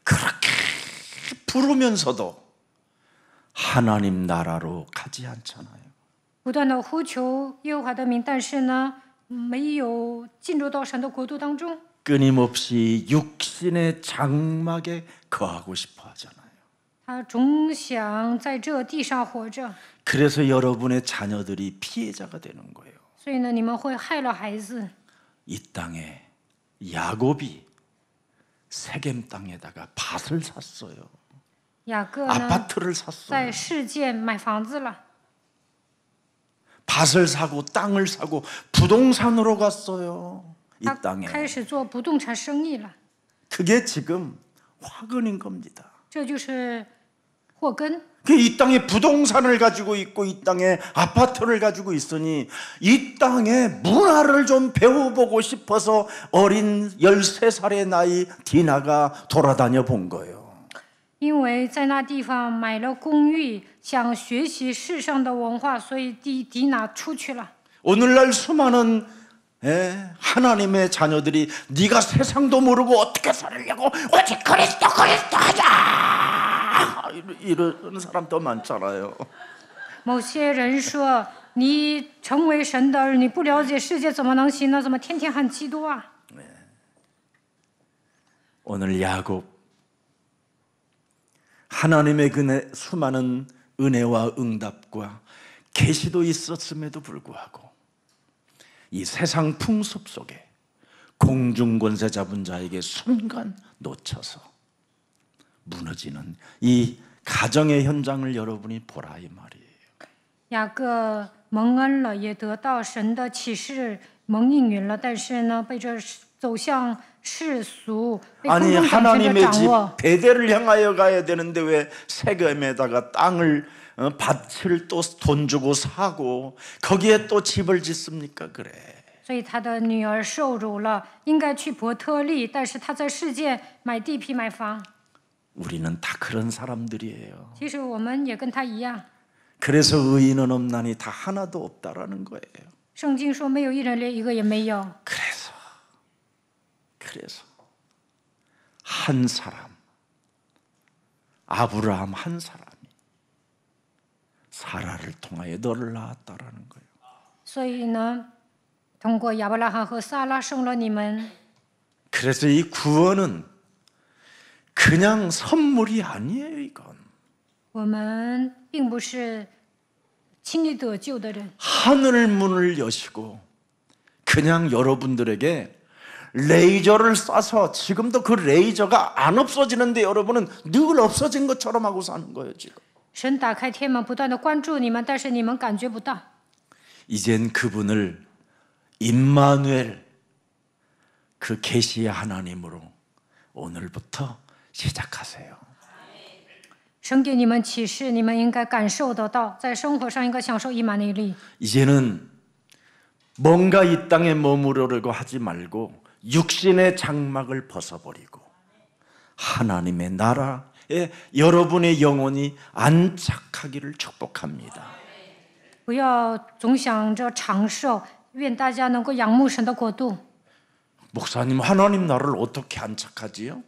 그렇게 부르면서도 하나님 나라로 가지 않잖아요. 不断的呼求耶和华的名，但是呢，没有进入到神的国度当中。 끊임없이 육신의 장막에 거하고 싶어 하잖아요. 他总想在这地上活着， 그래서 여러분의 자녀들이 피해자가 되는 거예요. 所以呢，你们会害了孩子。 이 땅에 야곱이 세겜 땅에다가 밭을 샀어요. 雅各呢， 아파트를 샀어요. 在世界买房子了， 밭을 사고 땅을 사고 부동산으로 갔어요. 이 他 땅에. 开始做不动产生意了。 그게 지금 화근인 겁니다. 这就是祸根。 이 땅에 부동산을 가지고 있고 이 땅에 아파트를 가지고 있으니 이 땅의 문화를 좀 배워보고 싶어서 어린 13살의 나이 디나가 돌아다녀 본 거예요. 因为在那地方买了公寓，想学习世上的文化，所以迪娜出去了。 오늘날 수많은 하나님의 자녀들이 네가 세상도 모르고 어떻게 살려고 오직 그리스도 하자 이런 사람도 많잖아요. 某些人说，你成为神的儿女，不了解世界怎么能行呢？怎么天天喊基督啊？ 오늘 야곱 하나님의 수많은 은혜와 응답과 계시도 있었음에도 불구하고 이 세상 풍습 속에 공중권세 잡은 자에게 순간 놓쳐서 무너지는 이 가정의 현장을 여러분이 보라 이 말이에요. 雅各蒙恩了，也得到神的启示，蒙应允了，但是呢，被这走向世俗，被空 아니 中掌权者 하나님의 掌 집 握。 베델을 향하여 가야 되는데 왜 세겜에다가 땅을 밭을 또 돈 주고 사고 거기에 또 집을 짓습니까? 그래. 所以他的女儿受辱了，应该去伯特利，但是他在世界买地皮买房。 우리는 다 그런 사람들이에요. 其实我们也跟他一样。 그래서 의인은 없나니 다 하나도 없다라는 거예요. 圣经说没有一人连一个也没有。 그래서 한 사람 아브라함 한 사람이 사라를 통하여 너를 낳았다라는 거예요. 所以呢，通过亚伯拉罕和撒拉生了你们。 그래서 이 구원은 그냥 선물이 아니에요. 이건 我们并不是轻易得救的人。 하늘 문을 여시고 그냥 여러분들에게 레이저를 쏴서 지금도 그 레이저가 안 없어지는데 여러분은 늘 없어진 것처럼 하고 사는 거예요 지금. 神打开天门，不断的关注你们，但是你们感觉不到。 이젠 그분을 임마누엘 그 계시의 하나님으로 오늘부터 시작하세요. 神给你们启示，你们应该感受得到，在生活上应该享受以马内利。 이제는 뭔가 이 땅에 머무르려고 하지 말고 육신의 장막을 벗어버리고 하나님의 나라에 여러분의 영혼이 안착하기를 축복합니다. 不要总想着长寿，愿大家能够仰慕神的国度。 목사님, 하나님 나라를 어떻게 안착하지요?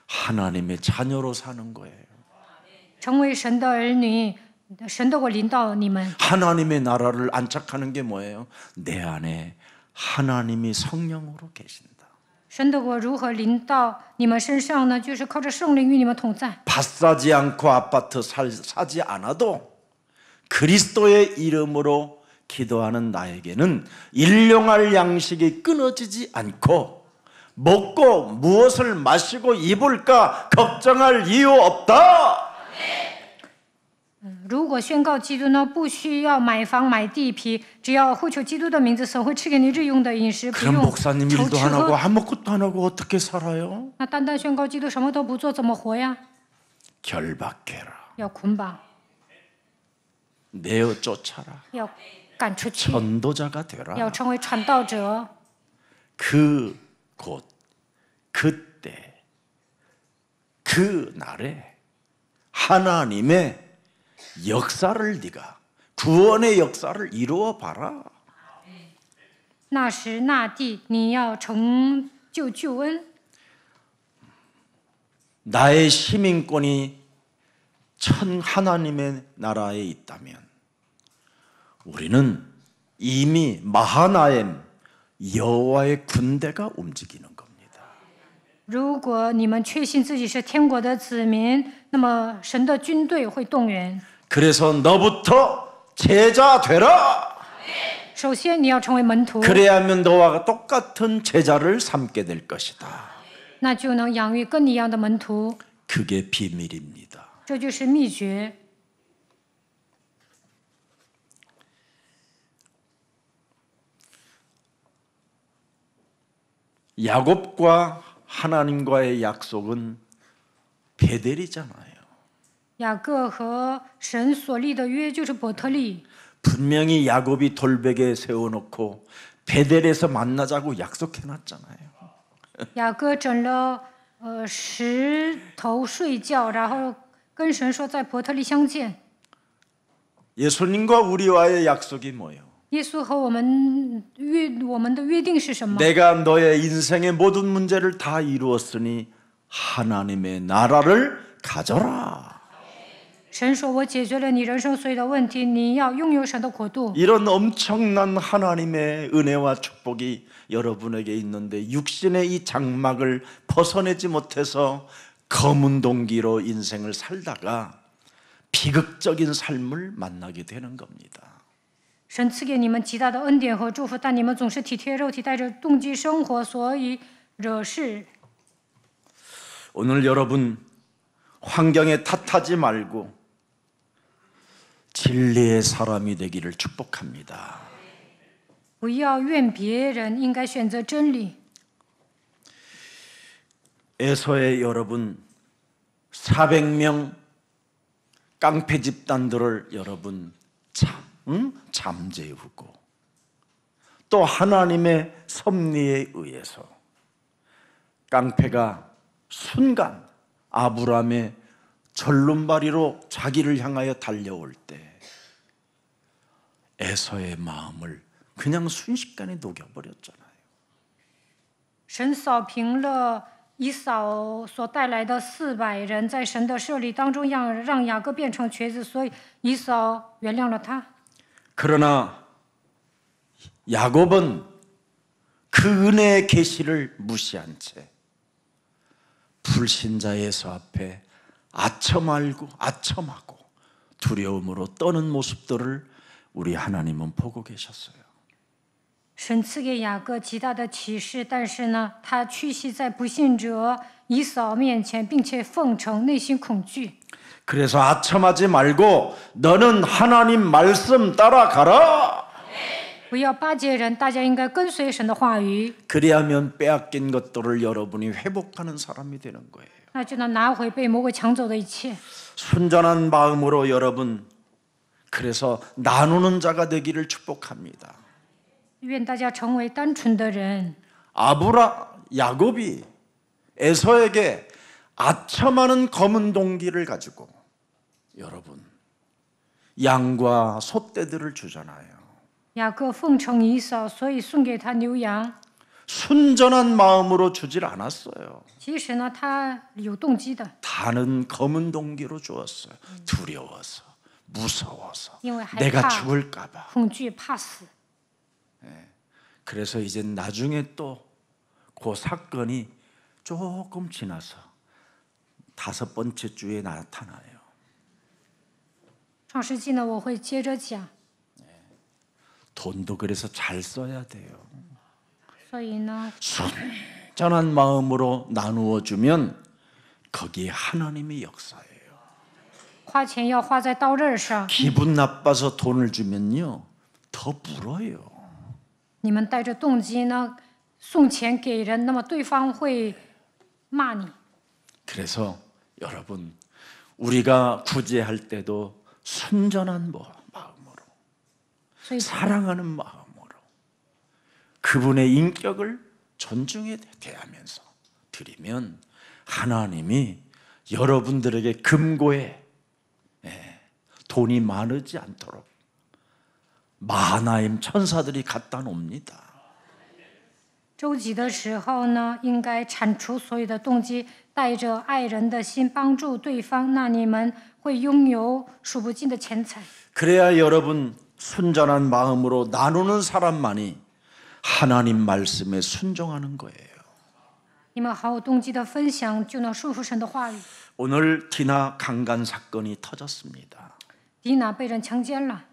하나님의 자녀로 사는 거예요. 成为神的儿女，神的国临到你们。 하나님의 나라를 안착하는 게 뭐예요? 내 안에 하나님이 성령으로 계신다. 神的国如何临到你们身上呢？就是靠着圣灵与你们同在。 밭 사지 않고 아파트 사지 않아도 그리스도의 이름으로 기도하는 나에게는 일용할 양식이 끊어지지 않고 먹고 무엇을 마시고 입을까 걱정할 이유 없다. 如果宣告基督呢，不需要买房买地皮，只要呼求基督的名字，神会赐给你日用的饮食，不 그럼 用 목사님 愁 일도 吃 안 하고 喝。 아무것도 안 하고 어떻게 살아요? 那单单宣告基督，什么都不做，怎么活呀？ 결박해라. 要捆绑， 내어 쫓아라. 要赶出去， 전도자가 되라. 要成为传道者。 그 곳, 그때, 그 날에 하나님의 역사를 네가 구원의 역사를 이루어 봐라. 那时那地，你要成就救恩。 나의 시민권이 천 하나님의 나라에 있다면 우리는 이미 마하나임 여호와의 군대가 움직이는 겁니다. 如果你们确信自己是天国的子民，那么神的军队会动员。 그래서 너부터 제자 되라. 首先，你要成为门徒， 그래야만 너와 똑같은 제자를 삼게 될 것이다. 那就能养育跟你一样的门徒。 그게 비밀입니다. 这就是秘诀。 야곱과 하나님과의 약속은 베델이잖아요. 雅各和神所立的约就是伯特利。 분명히 야곱이 돌베개 세워놓고 베델에서 만나자고 약속해놨잖아요. 雅各整了石头睡觉，然后跟神说在伯特利相见。 예수님과 우리와의 약속이 뭐예요? 耶稣和我们的约定是什么？ 내가 너의 인생의 모든 문제를 다 이루었으니 하나님의 나라를 가져라. 神说：“我解决了你人生所有的问题，你要拥有神的国度。” 이런 엄청난 하나님의 은혜와 축복이 여러분에게 있는데 육신의 이 장막을 벗어내지 못해서 검은 동기로 인생을 살다가 비극적인 삶을 만나게 되는 겁니다. 神赐给你们极大的恩典和祝福，但你们总是体贴肉体，带着动机生活，所以惹事。 오늘 여러분 환경에 탓하지 말고 진리의 사람이 되기를 축복합니다. 不要怨别人，应该选择真理。 에서의 여러분 400명 깡패 집단들을 여러분 잠재우고 또 하나님의 섭리에 의해서 깡패가 순간 아브라함의 절름발이로 자기를 향하여 달려올 때 에서의 마음을 그냥 순식간에 녹여버렸잖아요. 神扫平了以扫所带来的400人，在神的设立当中，让雅各变成瘸子，所以以扫原谅了他。 그러나 야곱은 그 은혜의 계시를 무시한 채 불신자 에서 앞에 아첨하고 두려움으로 떠는 모습들을 우리 하나님은 보고 계셨어요. 神赐给雅各极大的启示，但是呢，他屈膝在不信者以扫面前，并且奉承，内心恐惧。 그래서 아첨하지 말고 너는 하나님 말씀 따라가라. 不要巴结人，大家应该跟随神的话语， 그리하면 빼앗긴 것들을 여러분이 회복하는 사람이 되는 거예요. 那就能拿回被魔鬼抢走的一切。 순전한 마음으로 여러분 그래서 나누는 자가 되기를 축복합니다. 愿大家成为单纯的人。 야곱이 에서에게 아첨하는 검은 동기를 가지고 여러분 양과 소떼들을 주잖아요. 雅各奉承以扫，所以送给他牛羊。 순전한 마음으로 주질 않았어요. 其实呢，他有动机的， 다른 검은 동기로 주었어요. 두려워서, 무서워서, 因为害 내가 怕、 죽을까 봐. 恐惧、怕死。 그래서 이제 나중에 또 그 사건이 조금 지나서 5번째 주에 나타나요. 创世纪呢，我会接着讲。 돈도 그래서 잘 써야 돼요. 所以呢， 순전한 마음으로 나누어 주면 거기에 하나님의 역사예요. 花钱要花在刀刃上。 기분 나빠서 돈을 주면요 더 물어요. 你们带着动机呢，送钱给人，那么对方会骂你。 그래서 여러분 우리가 구제할 때도 순전한 마음으로 所以， 사랑하는 마음으로 그분의 인격을 존중해 대하면서 드리면 하나님이 여러분들에게 금고에 돈이 많지 않도록 마하나임 천사들이 갖다 놉니다. 周济的时候呢，应该铲除所有的动机，带着爱人的心帮助对方，那你们会拥有数不尽的钱财。 그래야 여러분 순전한 마음으로 나누는 사람만이 하나님 말씀에 순종하는 거예요. 你们好有动机的分享，就能顺服神的话语。 오늘 디나 강간 사건이 터졌습니다. 迪娜被人强奸了，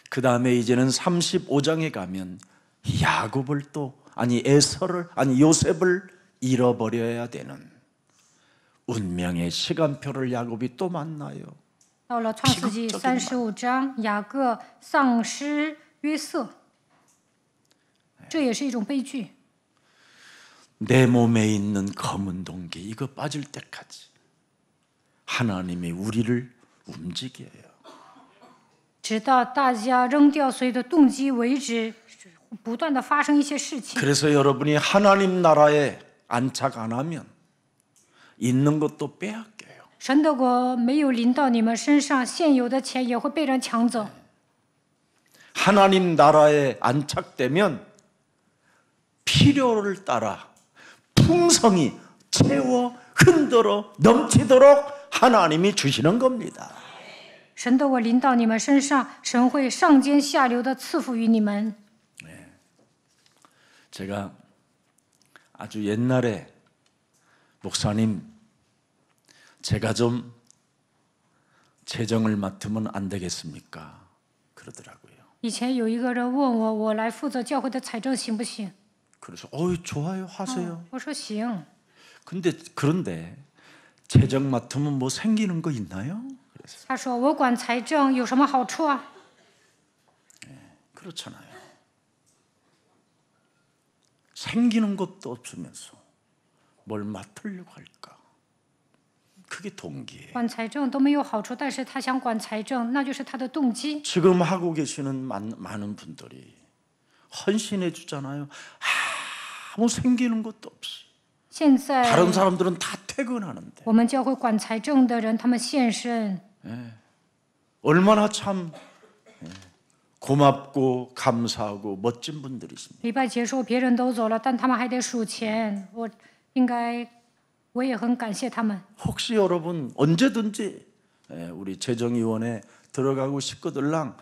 그 다음에 이제는 35장에 가면 요셉을 잃어버려야 되는 운명의 시간표를 야곱이 또 만나요. 到了创世纪35章，雅各丧失约瑟，这也是一种悲剧。 내 몸에 있는 검은 동기 이거 빠질 때까지 하나님이 우리를 움직여요. 直到大家扔掉所有的动机为止，不断的发生一些事情。 그래서 여러분이 하나님 나라에 안착 안 하면 있는 것도 빼앗겨요. 神的国没有临到你们身上，现有的钱也会被人抢走。 하나님 나라에 안착되면 필요를 따라 풍성히 채워 흔들어 넘치도록 하나님이 주시는 겁니다. 神的国临到你们身上，神会上尖下流的赐福于你们。 제가 아주 옛날에 목사님 제가 좀 재정을 맡으면 안 되겠습니까? 그러더라고요. 以前有一个人问我，我来负责教会的财政行不行？ 그래서 좋아요 하세요. 我说行。 그런데 재정 맡으면 뭐 생기는 거 있나요? 그래서 他说我管财政有什么好处啊？ 그렇잖아요. 생기는 것도 없으면서 뭘 맡으려고 할까? 그게 동기예요. 管财政都没有好处，但是他想管财政，那就是他的动机。 지금 하고 계시는 많은 분들이 헌신해 주잖아요. 아무 생기는 것도 없이. 现在 다른 사람들은 다 퇴근하는데 我们教会管财政的人，他们献身， 얼마나 참 고맙고 감사하고 멋진 분들이십니다. 礼拜结束别人都走了，但他们还得数钱。我也很感谢他们。 혹시 여러분 언제든지 우리 재정위원회 들어가고 싶거들랑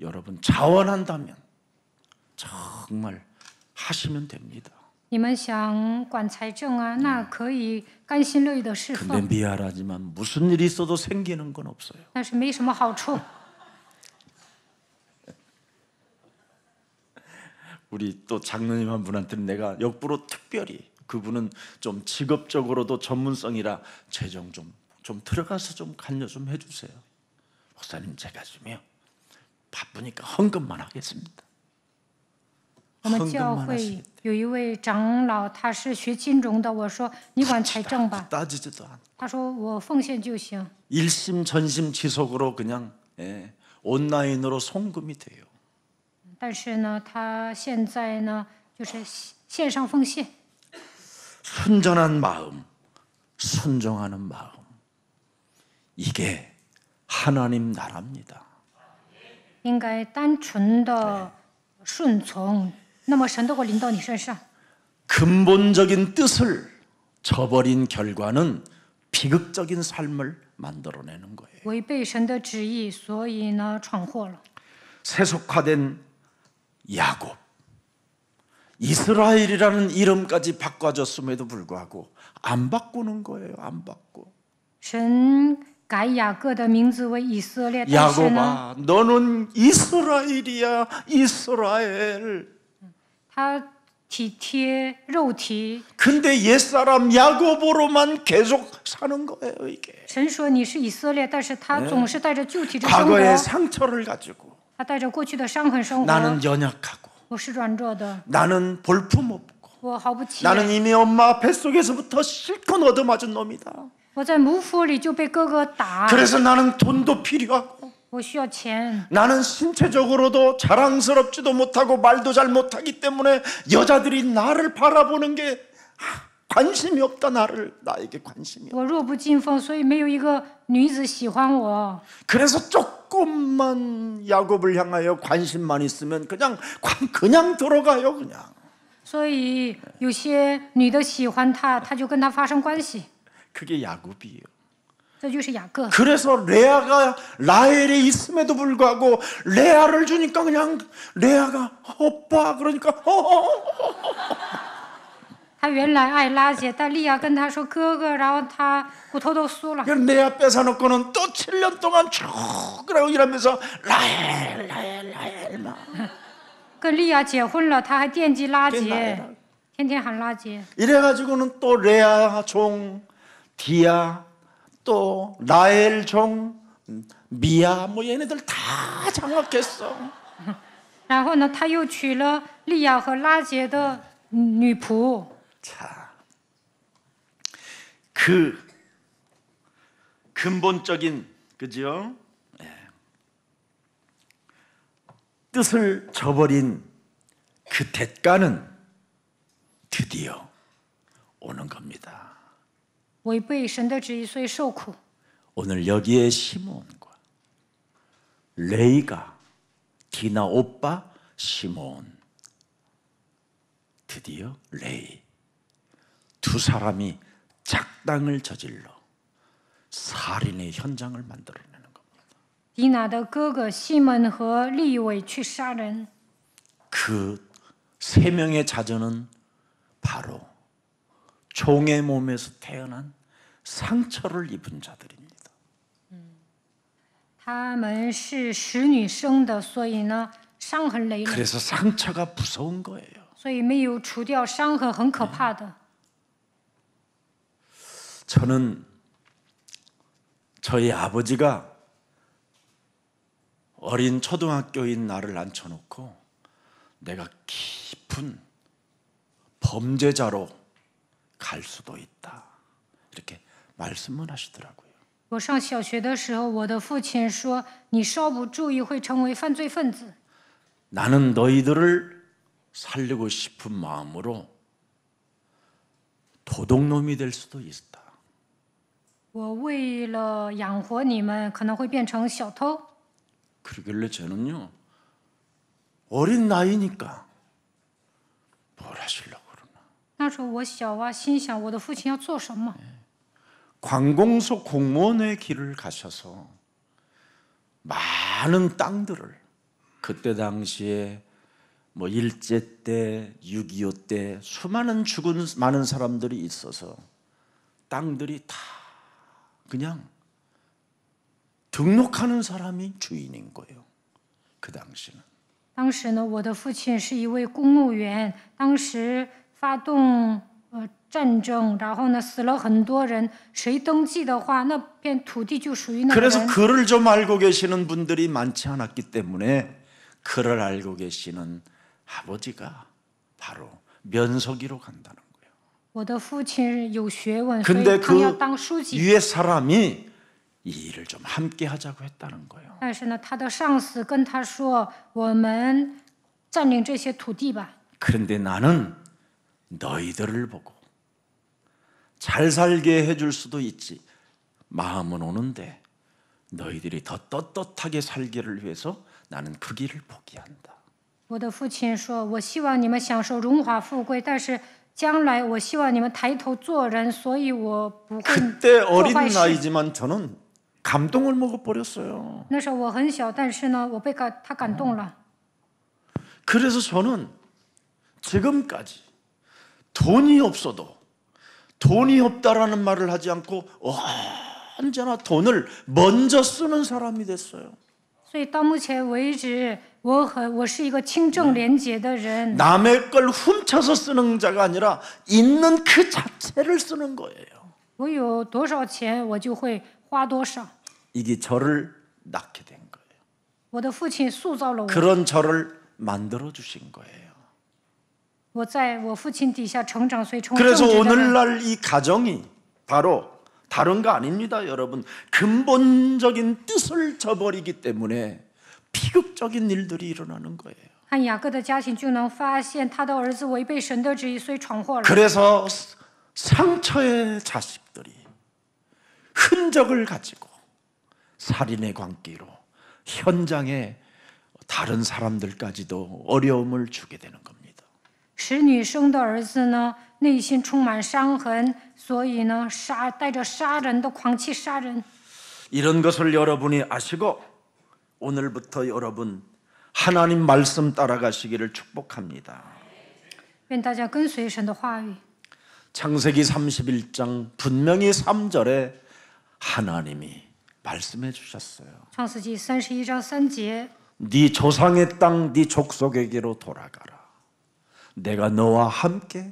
여러분 자원한다면 정말 하시면 됩니다. 你们想管财政啊，那可以甘心乐意的侍 근데 奉， 미안하지만 무슨 일이 있어도 생기는 건 없어요. 但是没什么好处。 우리 또 장로님 한 분한테는 내가 역부로 특별히 그분은 좀 직업적으로도 전문성이라 재정 좀 들어가서 좀 관여 좀 해주세요. 목사님 제가 좀요 바쁘니까 헌금만 하겠습니다. 我们教会有一位长老，他是学金融的。我说你管财政吧， 따지지도 않고 他说我奉献就行。 일심전심지속으로 그냥 온라인으로 송금이 돼요. 但是呢，他现在呢，就是线上奉献。 순전한 마음, 순종하는 마음, 이게 하나님 나라입니다. 应该单纯的顺从，那么神都会临到你身上。 근본적인 뜻을 저버린 결과는 비극적인 삶을 만들어내는 거예요. 违背神的旨意，所以呢闯祸了。 세속화된 야곱, 이스라엘이라는 이름까지 바꿔줬음에도 불구하고 안 바꾸는 거예요. 안 바꿔. 神改雅各的名字为以色列，但是呢， 야곱아, 너는 이스라엘이야, 이스라엘. 他体贴肉体。 근데 옛사람 야곱으로만 계속 사는 거예요, 이게. 神说你是以色列，但是他总是带着旧体质生 과거의 活， 상처를 가지고 他带着过去的伤痕生活。 나는 연약하고 我是软弱的， 나는 볼품없고 我毫不起 나는 眼。 이미 엄마 뱃속에서부터 실컷 얻어맞은 놈이다. 我在母腹里就被哥哥打， 그래서 나는 돈도 필요하고 我需要钱。 나는 신체적으로도 자랑스럽지도 못하고 말도 잘 못하기 때문에 여자들이 나를 바라보는 게 관심이 없다. 나에게 관심이 없다. 我弱不禁风，所以没有一个女子喜欢我。 그래서 조금만 야곱을 향하여 관심만 있으면 그냥 들어가요. 그냥. 所以有些女的喜欢他，他就跟他发生关系， 그게 야곱이에요. 这就是雅各。 그래서 레아가 라헬에 있음에도 불구하고 레아를 주니까 그냥 레아가 오빠 그러니까 他原来爱拉结，但利亚跟他说哥哥，然后他骨头都酥了。 레아 뺏어놓고는 또 7년 동안 쭉 그러고 일하면서 라헬 막 跟利亚结婚了，他还惦记拉 라헬. 结，天天喊拉结。 이래가지고는 또 레아 종 디아 또 라헬 종 미아 뭐 얘네들 다 장악했어. 然后呢，他又娶了利亚和拉结的女仆。 자, 그 근본적인 그죠? 예. 뜻을 저버린 그 대가는 드디어 오는 겁니다. 违背神的旨意，所以受苦。 오늘 여기에 시몬과 레이가 디나 오빠 시몬, 드디어 레이 두 사람이 작당을 저질러 살인의 현장을 만들어내는 겁니다. 迪拿的哥哥西门和利伟去杀人， 그 세 명의 자녀는 바로 종의 몸에서 태어난 상처를 입은 자들입니다. 他们是使女生的，所以呢伤痕累累， 그래서 상처가 무서운 거예요. 所以没有除掉伤痕，很可怕的。 저는 저희 아버지가 어린 초등학교인 나를 앉혀놓고 내가 깊은 범죄자로 갈 수도 있다, 이렇게 말씀을 하시더라고요. 我上小学的时候，我的父亲说：“你稍不注意会成为犯罪分子。 나는 너희들을 살리고 싶은 마음으로 도둑놈이 될 수도 있다. 我为了养活你们，可能会变成小偷。 그러길래 저는요, 어린 나이니까 뭘 하시려고 그러나. ”那时候我小啊，心想我的父亲要做什么？ 관공서 공무원의 길을 가셔서 많은 땅들을, 그때 당시에 뭐 일제 때, 6.25 때 수많은 죽은 많은 사람들이 있어서 땅들이 다 그냥 등록하는 사람이 주인인 거예요. 그 당시는. 当时呢，我的父亲是一位公务员，当时发动战争，然后呢死了很多人，谁登记的话，那片土地就属于那个 그래서 人。 글을 좀 알고 계시는 분들이 많지 않았기 때문에 글을 알고 계시는 아버지가 바로 면서기로 간다는 거예요. 我的父亲有学问，所 근데 以他要 그 当书记。 위에 사람이 이 일을 좀 함께 하자고 했다는 거예요. 但是呢，他的上司跟他说：“我们占领这些土地吧。 그런데 나는 너희들을 보고 잘 살게 해줄 수도 있지, 마음은 오는데 너희들이 더 떳떳하게 살기를 위해서 나는 그 길을 포기한다. ”我的父亲说：“我希望你们享受荣华富贵，但是将来我希望你们抬头做人，所以我不会 그때 做 어린 坏事。 나이지만 저는 감동을 먹어버렸어요. 那时候我很小，但是呢，我被他感动了。 그래서 저는 지금까지 돈이 없어도, 돈이 없다라는 말을 하지 않고 언제나 돈을 먼저 쓰는 사람이 됐어요. 所以到目前为止，我是一个清正廉洁的人。 남의 걸 훔쳐서 쓰는 자가 아니라 있는 그 자체를 쓰는 거예요. 我有多少钱，我就会花多少。 이게 저를 낳게 된 거예요. 我的父亲塑造了我， 그런 저를 만들어 주신 거예요. 我在我父亲底下成长，所以成为正 그래서 直的人。 오늘날 이 가정이 바로 다른 거 아닙니다, 여러분. 근본적인 뜻을 저버리기 때문에 비극적인 일들이 일어나는 거예요. 看雅各的家庭就能发现，他的儿子违背神的旨意，所以闯祸了。 그래서 상처의 자식들이 흔적을 가지고 살인의 광기로 현장에 다른 사람들까지도 어려움을 주게 되는 겁니다. 使女生的儿子呢，内心充满伤痕，所以呢，带着杀人的狂气杀人。 이런 것을 여러분이 아시고 오늘부터 여러분 하나님 말씀 따라가시기를 축복합니다. 愿大家跟随神的话语。 창세기 31장 분명히 3절에 하나님이 말씀해 주셨어요. 创世纪31章3节， 네 조상의 땅 네 족속에게로 돌아가라. 내가 너와 함께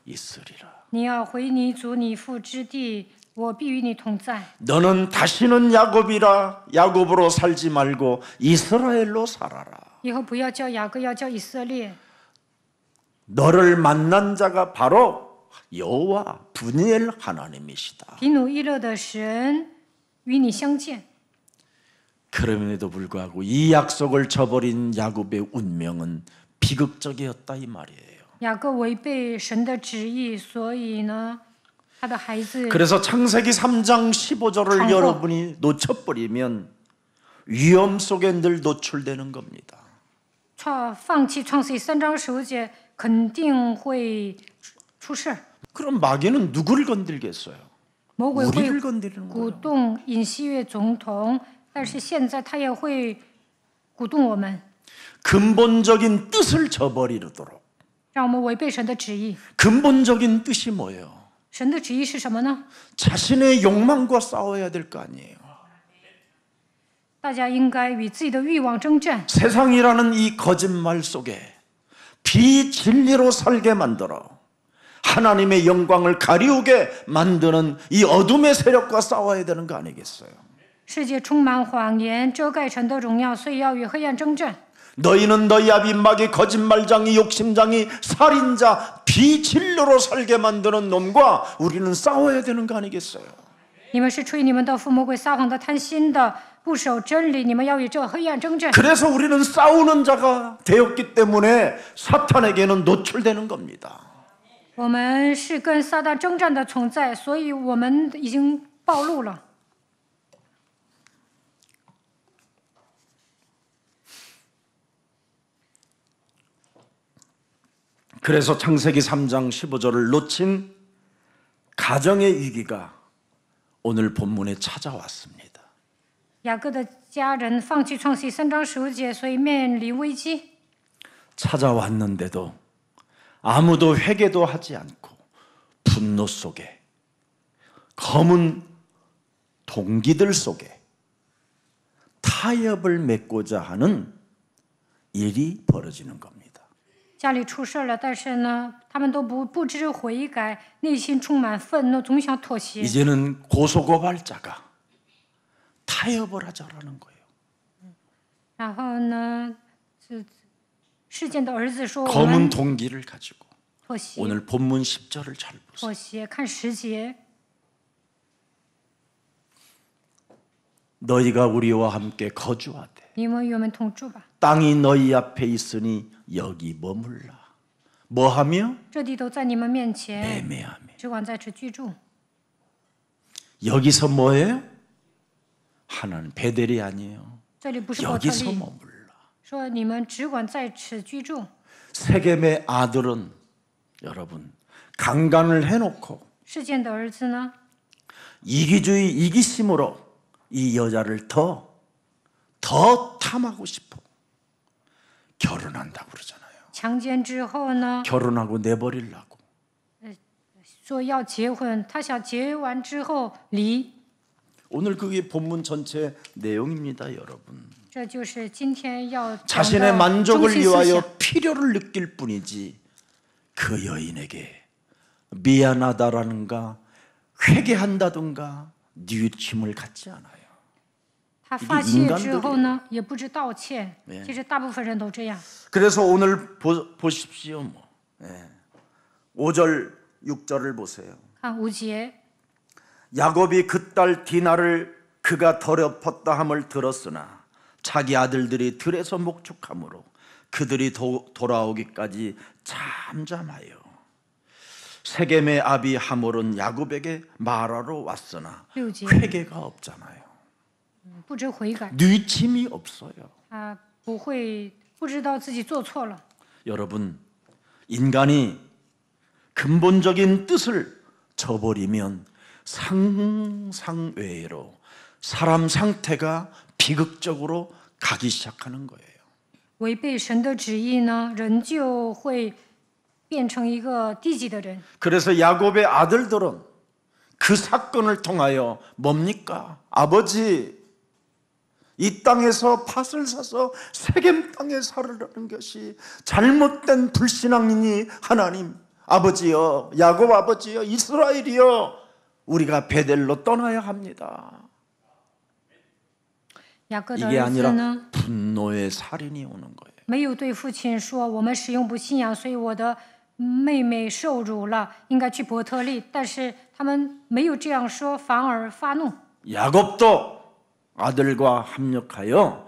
있으리라. 你要回你祖你父之地，我必与你同在。 너는 다시는 야곱으로 살지 말고 이스라엘로 살아라. 以后不要叫雅各，要叫以色列。 너를 만난 자가 바로 여호와 분이엘 하나님이시다. 喜怒意乐的神与你相见。 그럼에도 불구하고 이 약속을 저버린 야곱의 운명은 비극적이었다 이 말이에요. 雅各违背神的旨意，所以呢，他的孩子 그래서 창세기 3장 15절을 정보. 여러분이 놓쳐버리면 위험 속에 늘 노출되는 겁니다. 放弃创世记3章15节，肯定会出事。 그럼 마귀는 누구를 건들겠어요? 魔鬼 우리를 会 건드리는 鼓 거예요. 动尹锡悦总统，但是现在他也会鼓动我们， 근본적인 뜻을 저버리도록. 让我们违背神的旨意。 근본적인 뜻이 뭐예요? 神的旨意是什么呢？ 자신의 욕망과 싸워야 될 거 아니에요. 大家应该与自己的欲望征战。 세상이라는 이 거짓말 속에 비진리로 살게 만들어 하나님의 영광을 가리우게 만드는 이 어둠의 세력과 싸워야 되는 거 아니겠어요? 世界充满谎言，遮盖神的荣耀，所以要与黑暗征战。 너희는 너희 아비 마귀 거짓말장이 욕심장이 살인자 비진리로 살게 만드는 놈과 우리는 싸워야 되는 거 아니겠어요? 你们是吹你们的父魔鬼撒谎的、贪心的、不守真理，你们要与这黑暗征战。 그래서 우리는 싸우는 자가 되었기 때문에 사탄에게는 노출되는 겁니다. 我们是跟撒旦征战的存在，所以我们已经暴露了。 그래서 창세기 3장 15절을 놓친 가정의 위기가 오늘 본문에 찾아왔습니다. 雅各的家人放弃创世记3章15节，所以面临危机。 찾아왔는데도 아무도 회개도 하지 않고 분노 속에 검은 동기들 속에 타협을 맺고자 하는 일이 벌어지는 겁니다. 家里出事了，但是呢，他们都不知悔改，内心充满愤怒，总想妥协。 이제는 고소고발자가 타협을 하자라는 거예요. 然后呢，事件的儿子说：“我 검은 们 동기를 가지고 妥协， 오늘 본문 10절을 잘 보세요. 妥协。”看10节， 너희가 우리와 함께 거주하되 你们与我们同住吧。 땅이 너희 앞에 있으니 여기 머물라. 뭐하며? 这地都在你们面前， 매매하며. 只管在此居住。 여기서 뭐예요? 하나는 베델이 아니에요. 这里不是伯特 여기서 利， 머물라. 说你们只管在此居住。 세겜의 아들은 여러분 강간을 해놓고 事件的儿子呢， 이기주의 이기심으로 이 여자를 더 탐하고 싶어 결혼한다고 그러잖아요. 强奸之后呢， 결혼하고 내버리려고. 说要结婚，他想结完之后离。 오늘 그게 본문 전체 내용입니다, 여러분. 这就是今天要讲 자신의 的中 만족을 心思想。 위하여 필요를 느낄 뿐이지 그 여인에게 미안하다라는가 회개한다든가 뉘우침을 갖지 않아요. 他发泄之后呢，也不知道歉。其实大部分人都这样。 그래서 오늘 보십시오. 5절 6절을 보세요. 看5节， 야곱이 그 딸 디나를 그가 더럽혔다 함을 들었으나 자기 아들들이 들에서 목축함으로 그들이 돌아오기까지 잠잠하여 세겜의 아비 하몰은 야곱에게 말하러 왔으나 6节， 회개가 없잖아요. 不知悔改， 뉘침이 없어요. 他不知道自己做错了。 여러분, 인간이 근본적인 뜻을 저버리면 상상외로 사람 상태가 비극적으로 가기 시작하는 거예요. 违背神的旨意呢，人就会变成一个低级的人。 그래서 야곱의 아들들은 그 사건을 통하여 뭡니까? 아버지, 이 땅에서 밭을 사서 세겜 땅에 살으라는 것이 잘못된 불신앙이니 하나님 아버지여, 야곱 아버지여, 이스라엘이여, 우리가 베델로 떠나야 합니다. 雅各的 이게 儿子 아니라 呢， 분노의 살인이 오는 거예요. 没有对父亲说我们使用不信仰，所以我的妹妹受辱了，应该去伯特利。但是他们没有这样说，反而发怒。 야곱도 아들과 합력하여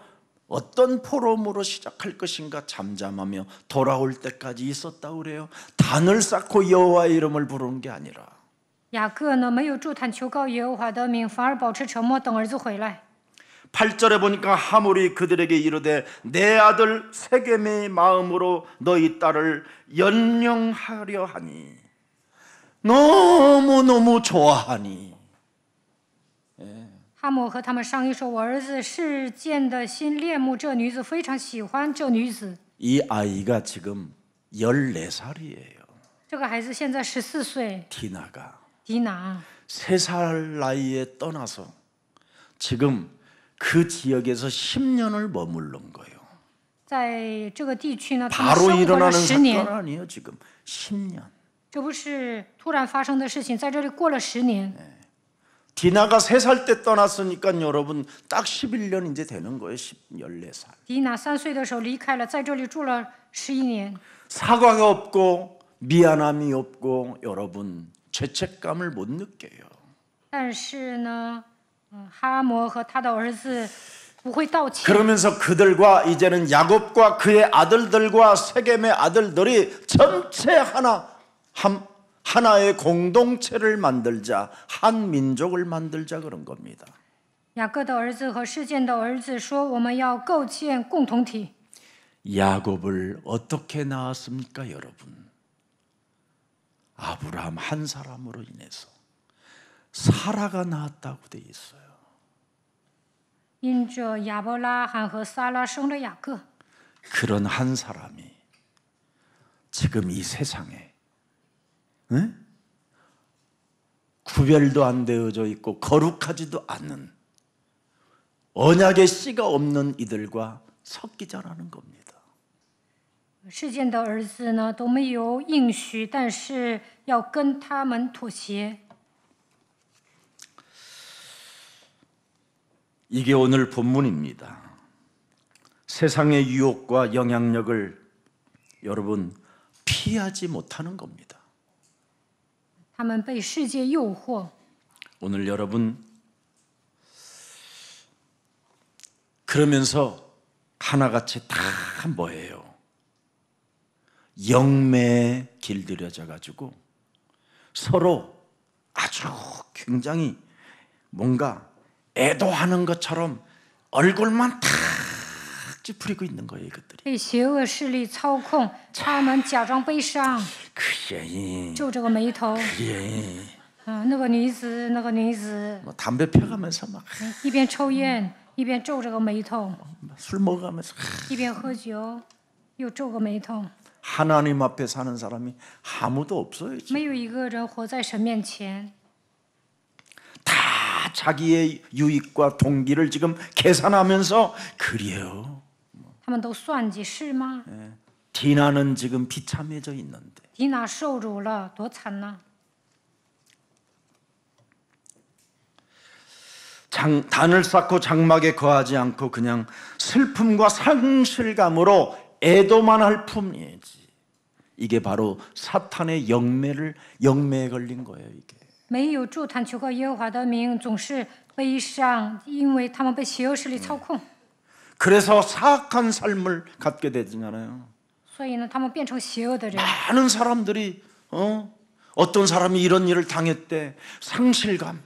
어떤 포럼으로 시작할 것인가 잠잠하며 돌아올 때까지 있었다고 그래요. 단을 쌓고 여호와의 이름을 부르는 게 아니라. 雅各呢没有筑坛求告耶和华的名，反而保持沉默，等儿子回来。 8절에 보니까 하물이 그들에게 이르되 내 아들 세겜의 마음으로 너희 딸을 연령하려 하니 너무너무 좋아하니. 哈姆和他们商议说：“我儿子世间的心恋慕这女子，非常喜欢这女子。 이 아이가 지금 14살이에요. 这个孩子现在14岁， 디나가 迪拿。 3살 나이에 떠나서 지금 그 지역에서 10년을 머무른 거예요. 在这个地区呢，他们 바로 生活了 일어나는 10 사건 年。 아니에요. 지금 10년. 这不是突然发生的事情，在这里过了10年。 디나가 3살 때 떠났으니까 여러분 딱 11년 이제 되는 거예요. 14살. 迪拿3岁的时候离开了，在这里住了11年。 사과가 없고 미안함이 없고 여러분 죄책감을 못 느껴요. 但是呢，哈摩和他的儿子不会道歉。 그러면서 그들과 이제는 야곱과 그의 아들들과 세겜의 아들들이 전체 하나의 공동체를 만들자, 한 민족을 만들자 그런 겁니다. 雅各的儿子和示剑的儿子说：“我们要构建共同体。” 야곱을 어떻게 낳았습니까, 여러분? 아브라함 한 사람으로 인해서 사라가 낳았다고 돼 있어요. 因着亚伯拉罕和撒拉生了雅各， 그런 한 사람이 지금 이 세상에 구별도 안 되어져 있고 거룩하지도 않는 언약의 씨가 없는 이들과 섞이자라는 겁니다. 示剑的儿子呢都没有应许，但是要跟他们妥协。 이게 오늘 본문입니다. 세상의 유혹과 영향력을 여러분 피하지 못하는 겁니다. 他们被世界诱惑。 오늘 여러분 그러면서 하나같이 다 뭐예요? 영매에 길들여져 가지고 서로 아주 굉장히 뭔가 애도하는 것처럼 얼굴만 탁 찌푸리고 있는 거예요, 이것들이. 被邪恶势力操控，他们假装悲伤， 그래, 皱着个眉头。 그래. 那个女子，那个女子， 뭐 담배 펴가면서 막 一边抽烟，一边皱着个眉头， 술 먹으면서 一边喝酒，又皱个眉头。 하나님 앞에 사는 사람이 아무도 없어요. 지금. 没有一个人活在神面前， 다 자기의 유익과 동기를 지금 계산하면서 그래요. 他们都算计，是吗？ 디나는 지금 비참해져 있는데 迪娜受辱了，多惨呐！ 단을 쌓고 장막에 거하지 않고 그냥 슬픔과 상실감으로 애도만 할 뿐이지. 이게 바로 사탄의 영매에 걸린 거예요. 이게. 没有筑坛求告耶和华的名，总是悲伤，因为他们被邪恶势力操控， 그래서 사악한 삶을 갖게 되잖아요. 所以呢，他们变成邪恶的人。 많은 사람들이 어떤 사람이 이런 일을 당했대. 상실감,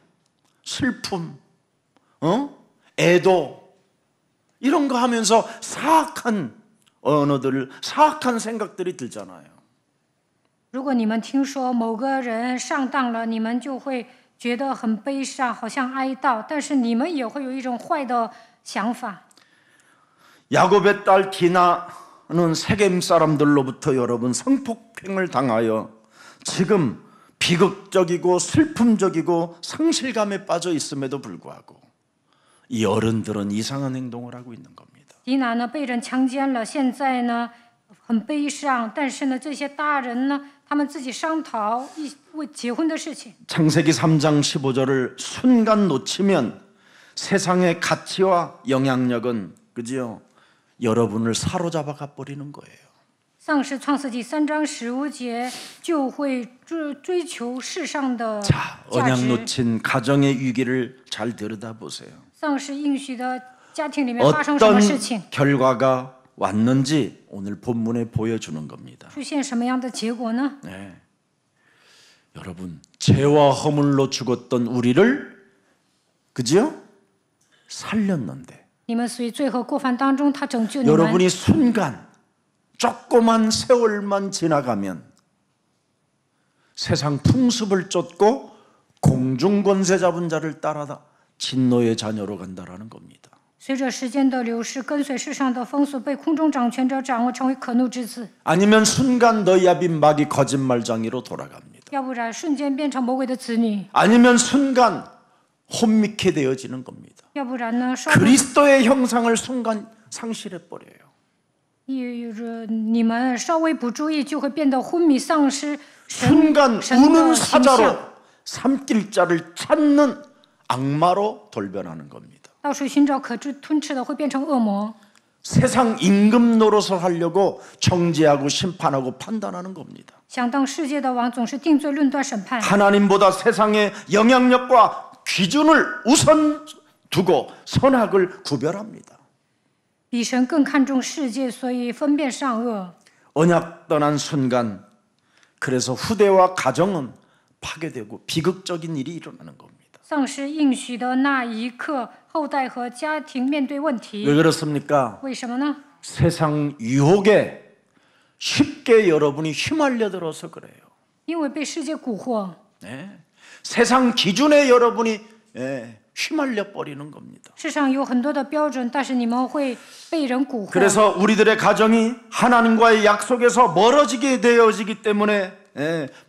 슬픔, 애도 이런 거 하면서 사악한 언어들, 사악한 생각들이 들잖아요. 如果你们听说某个人上当了，你们就会觉得很悲伤，好像哀悼，但是你们也会有一种坏的想法。 야곱의 딸 디나는 세겜 사람들로부터 여러분 성폭행을 당하여 지금 비극적이고 슬픔적이고 상실감에 빠져 있음에도 불구하고 이 어른들은 이상한 행동을 하고 있는 겁니다. 迪娜呢被人强奸了，现在呢很悲伤，但是呢这些大人呢，他们自己商讨为结婚的事情。 창세기 3장 15절을 순간 놓치면 세상의 가치와 영향력은 그지요? 여러분을 사로잡아 가버리는 거예요. 丧失创世纪3章15节就会追求世上的 자, 价 언약 值。 놓친 가정의 위기를 잘 들여다보세요. 丧失应许的家庭里面发生什 어떤 么事情， 결과가 왔는지 오늘 본문에 보여주는 겁니다. 出现什么样的结果呢？ 네. 여러분, 죄와 허물로 죽었던 우리를 그지요? 살렸는데 你们属于罪和过犯当中，他拯救你们。 여러분이 순간 조그만 세월만 지나가면 세상 풍습을 쫓고 공중권세 잡은 자를 따라다 진노의 자녀로 간다라는 겁니다. 随着时间的流逝，跟随世上的风俗，被空中掌权者掌握，成为可怒之子； 아니면 순간 너희야 빈막이 거짓말장이로 돌아갑니다. 要不然瞬间变成魔鬼的子女； 아니면 순간 혼미케 되어지는 겁니다. 要不然呢，稍微 그리스도의 형상을 순간 상실해 버려요. 你们稍微不注意，就会变得昏迷，丧失神 순간 的 우는 形象， 사자로 삼킬 자를 찾는 악마로 돌변하는 겁니다. 到处寻找可吞吃的，会变成恶魔。 세상 임금 노릇을 하려고 정죄하고 심판하고 판단하는 겁니다. 想当世界的王，总是定罪、论断、审判， 하나님보다 세상의 영향력과 기준을 우선 두고 선악을 구별합니다. 比神更看重世界，所以分辨善恶。 언약 떠난 순간 그래서 후대와 가정은 파괴되고 비극적인 일이 일어나는 겁니다. 丧失应许的那一刻，后代和家庭面对问 왜 题， 그렇습니까? 为什么呢？ 세상 유혹에 쉽게 여러분이 휘말려 들어서 그래요. 因为被世界蛊惑， 네. 세상 기준에 여러분이 휘말려 버리는 겁니다. 世上有很多的标准，但是你们会被人蛊惑。 그래서 우리들의 가정이 하나님과의 약속에서 멀어지게 되어지기 때문에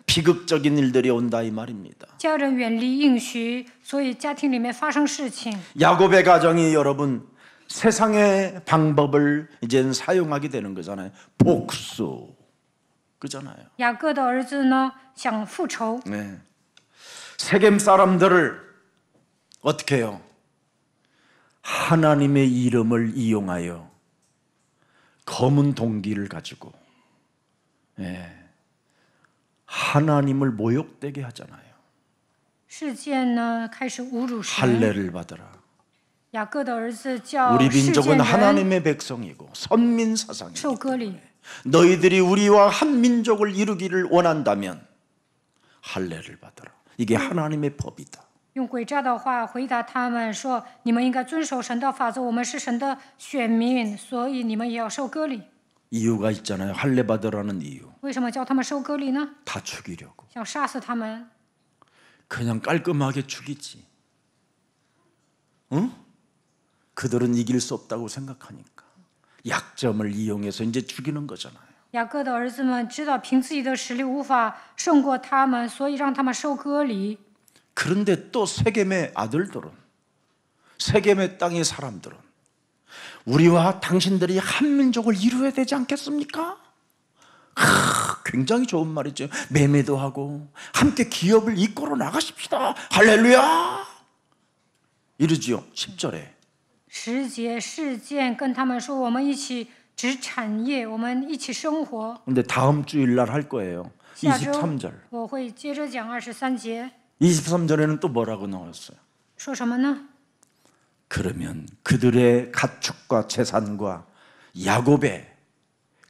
비극적인 일들이 온다 이 말입니다. 家人远离应许，所以家庭里面发生事情。 야곱의 가정이 여러분 세상의 방법을 이제 사용하게 되는 거잖아요. 복수 그잖아요. 雅各的儿子呢，想复仇， 네. 세겜 사람들을 어떻게 해요? 하나님의 이름을 이용하여 검은 동기를 가지고 하나님을 모욕되게 하잖아요. 事件呢开始侮辱神。 할례를 받으라. 雅各的儿子叫 우리 世件 민족은 人 하나님의 백성이고 선민 사상이기 受割礼。 너희들이 우리와 한 민족을 이루기를 원한다면 할례를 받으라. 이게 하나님의 법이다. 用诡诈的话回答他们说：“你们应该遵守神的法则，我们是神的选民，所以你们也要受割礼。 이유가 있잖아요. 할례 받으라는 이유. 为什么叫他们受割礼呢？ 다 죽이려고. 想杀死他们， 그냥 깔끔하게 죽이지. 응? 그들은 이길 수 없다고 생각하니까 약점을 이용해서 이제 죽이는 거잖아요. 雅各的儿子们知道凭自己的实力无法胜过他们，所以让他们受割礼。 그런데 또 세겜의 아들들은 세겜의 땅의 사람들은 우리와 당신들이 한 민족을 이루어야 되지 않겠습니까? 굉장히 좋은 말이죠. 매매도 하고 함께 기업을 이끌어 나가십시다. 할렐루야. 이러지요. 10절에. 10节事件跟他们说：“我们一起指产业，我们一起生活。 근데 다음 주일날 할 거예요. 下周 23절. 我会接着讲23节， 23절에는 또 뭐라고 나왔어요? 说什么呢？ 그러면 그들의 가축과 재산과 야곱의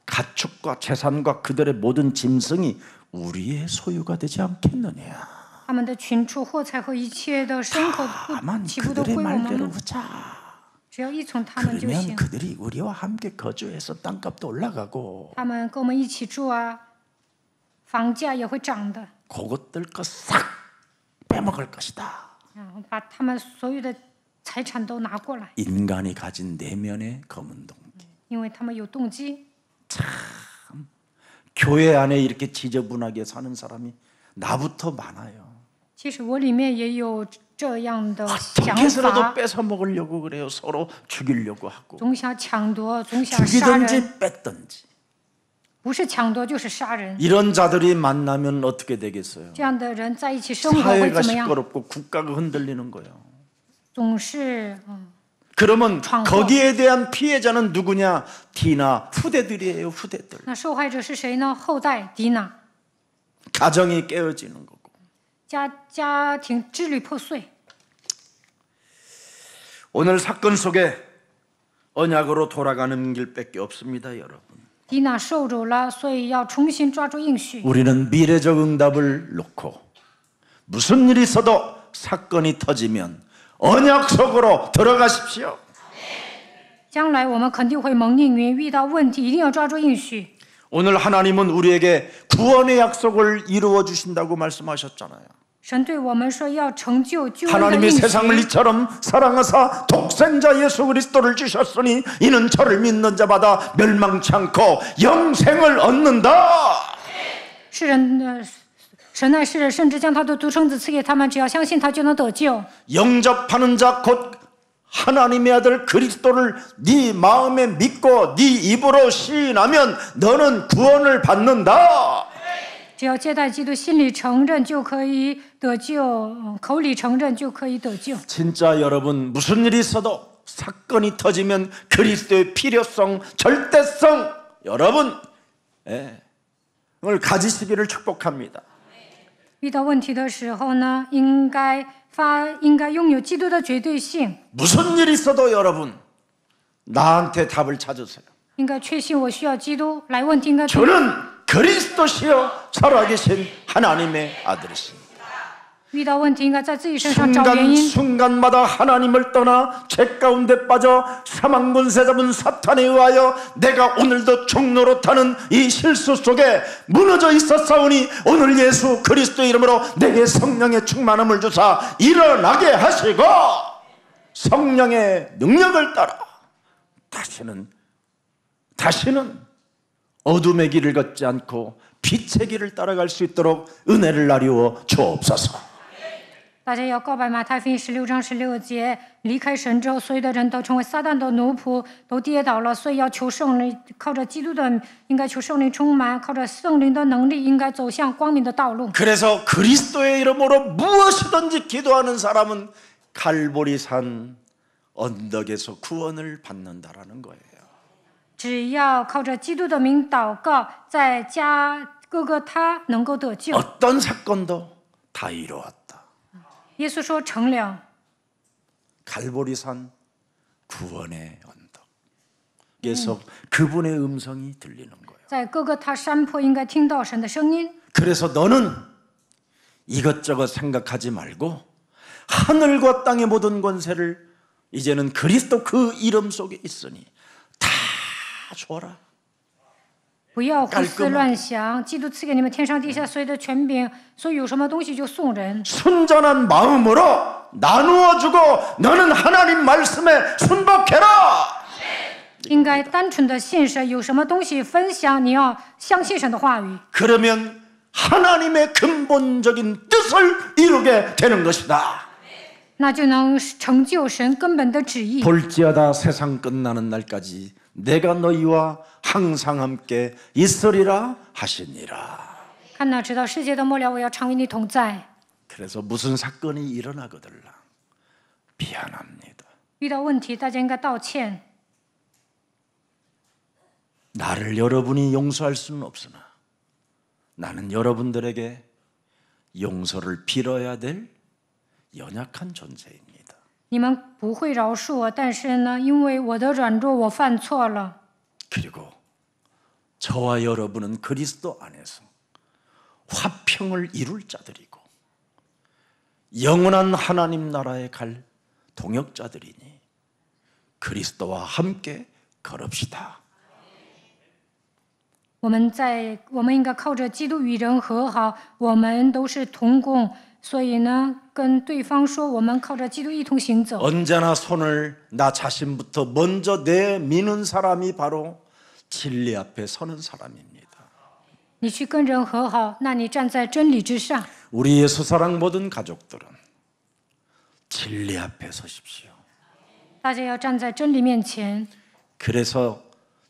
가축과 재산과 그들의 모든 짐승이 우리의 소유가 되지 않겠느냐? 他们的群畜、货财和一切的牲口， 다만 岂不都 그들의 归我们 말대로 吗？ 하자. 只要依从他们就 그러면 行。 그들이 우리와 함께 거주해서 땅값도 올라가고 他们跟我们一起住啊，房价也会涨的。 그것들 거 싹 빼먹을 것이다. 然后把他们所有的财产都拿过来， 인간이 가진 내면의 검은 동기. 因为他们有动机。 교회 안에 이렇게 지저분하게 사는 사람이 나부터 많아요. 其实我里面也有这样的想 어떻게서라도 法， 뺏어 먹으려고 그래요. 서로 죽이려고 하고 总想抢夺，总想杀人， 죽이든지 뺏든지. 不是抢夺就是杀人。 이런 자들이 만나면 어떻게 되겠어요? 这样的人在一起生活会 사회가 怎么样？ 시끄럽고 국가가 흔들리는 거예요. 总是 그러면闯祸。 거기에 대한 피해자는 누구냐? 디나 후대들이에요. 후대들. 那受害者是谁呢？后代迪娜， 가정이 깨어지는 거고. 家庭支离破碎。 오늘 사건 속에 언약으로 돌아가는 길밖에 없습니다, 여러분. 迪娜受辱了，所以要重新抓住应许。 우리는 미래적 응답을 놓고 무슨 일이 있어도 사건이 터지면 언약 속으로 들어가십시오. 将来我们肯定会蒙应允，遇到问题一定要抓住应许。 오늘 하나님은 우리에게 구원의 약속을 이루어 주신다고 말씀하셨잖아요. 神对我们说要成就救恩的 하나님이 应许。 세상을 이처럼 사랑하사 독생자 예수 그리스도를 주셨으니 이는 저를 믿는 자마다 멸망치 않고 영생을 얻는다. 神爱世人，甚至将他的独生子赐给他们，只要相信他就能得救。 영접하는 자 곧 하나님의 아들 그리스도를 네 마음에 믿고 네 입으로 시인하면 너는 구원을 받는다. 只要接待基督，心里承认就可以得救，口里承认就可以得救。 진짜 여러분 무슨 일이 있어도 사건이 터지면 그리스도의 필요성, 절대성 여러분 을 가지시기를 축복합니다. 遇到问题的时候呢，应该拥有基督的绝对性， 무슨 일이 있어도 여러분 나한테 답을 찾으세요. 应该确信我需要基督。来问题应该 저는 그리스도시요 살아계신 하나님의 아들이십니다. 遇到问题应该在自己身上找原因。 순간순간마다 하나님을 떠나 죄 가운데 빠져 사망 권세 잡은 사탄에 의하여 내가 오늘도 종로로 타는 이 실수 속에 무너져 있었사오니 오늘 예수 그리스도의 이름으로 내게 성령의 충만함을 주사 일어나게 하시고 성령의 능력을 따라 다시는 어둠의 길을 걷지 않고 빛의 길을 따라갈 수 있도록 은혜를 나리워 주옵소서. 大家要告白马太福音16章16节，离开神之后，所有的人都成为撒旦的奴仆，都跌倒了，所以要求圣灵，靠着基督的，应该求圣灵充满，靠着圣灵的能力，应该走向光明的道路。 그래서 그리스도의 이름으로 무엇이든지 기도하는 사람은 갈보리산 언덕에서 구원을 받는다라는 거예요. 只要靠着基督的名祷告，在各个他能够得救。 어떤 사건도 다 이루었다. 耶稣说成了。 갈보리산 구원의 언덕에서 그분의 음성이 들리는 거예요. 在各个他山坡应该听到神的声音。 그래서 너는 이것저것 생각하지 말고 하늘과 땅의 모든 권세를 이제는 그리스도 그 이름 속에 있으니 다 줘라. 不要胡思乱想，基督赐给你们天上地下所有的权柄，所以有什么东西就送人。 순전한 마음으로 나누어 주고 너는 하나님 말씀에 순복해라. 应该单纯的信神，有什么东西分享，你要相信神的话语。 그러면 하나님의 근본적인 뜻을 이루게 되는 것이다. 那就能成就神根本的旨意。 볼지어다 세상 끝나는 날까지 내가 너희와 항상 함께 있으리라 하시니라. 看哪，直到世界的末了，我要常与你同在。 그래서 무슨 사건이 일어나거들라 미안합니다. 遇到问题，大家应该道歉。 나를 여러분이 용서할 수는 없으나 나는 여러분들에게 용서를 빌어야 될 연약한 존재입니다. 你们不会饶恕我，但是呢，因为我的软弱，我犯错了。 그리고 저와 여러분은 그리스도 안에서 화평을 이룰 자들이고 영원한 하나님 나라에 갈 동역자들이니 그리스도와 함께 걸읍시다. 我们应该靠着基督与人和好，我们都是同工，所以呢，跟对方说，我们靠着基督一同行走。 언제나 손을 나 자신부터 먼저 내미는 사람이 바로 진리 앞에 서는 사람입니다. 你去跟人和好，那你站在真理之上。 우리 예수사랑 모든 가족들은 진리 앞에 서십시오. 大家要站在真理面前， 그래서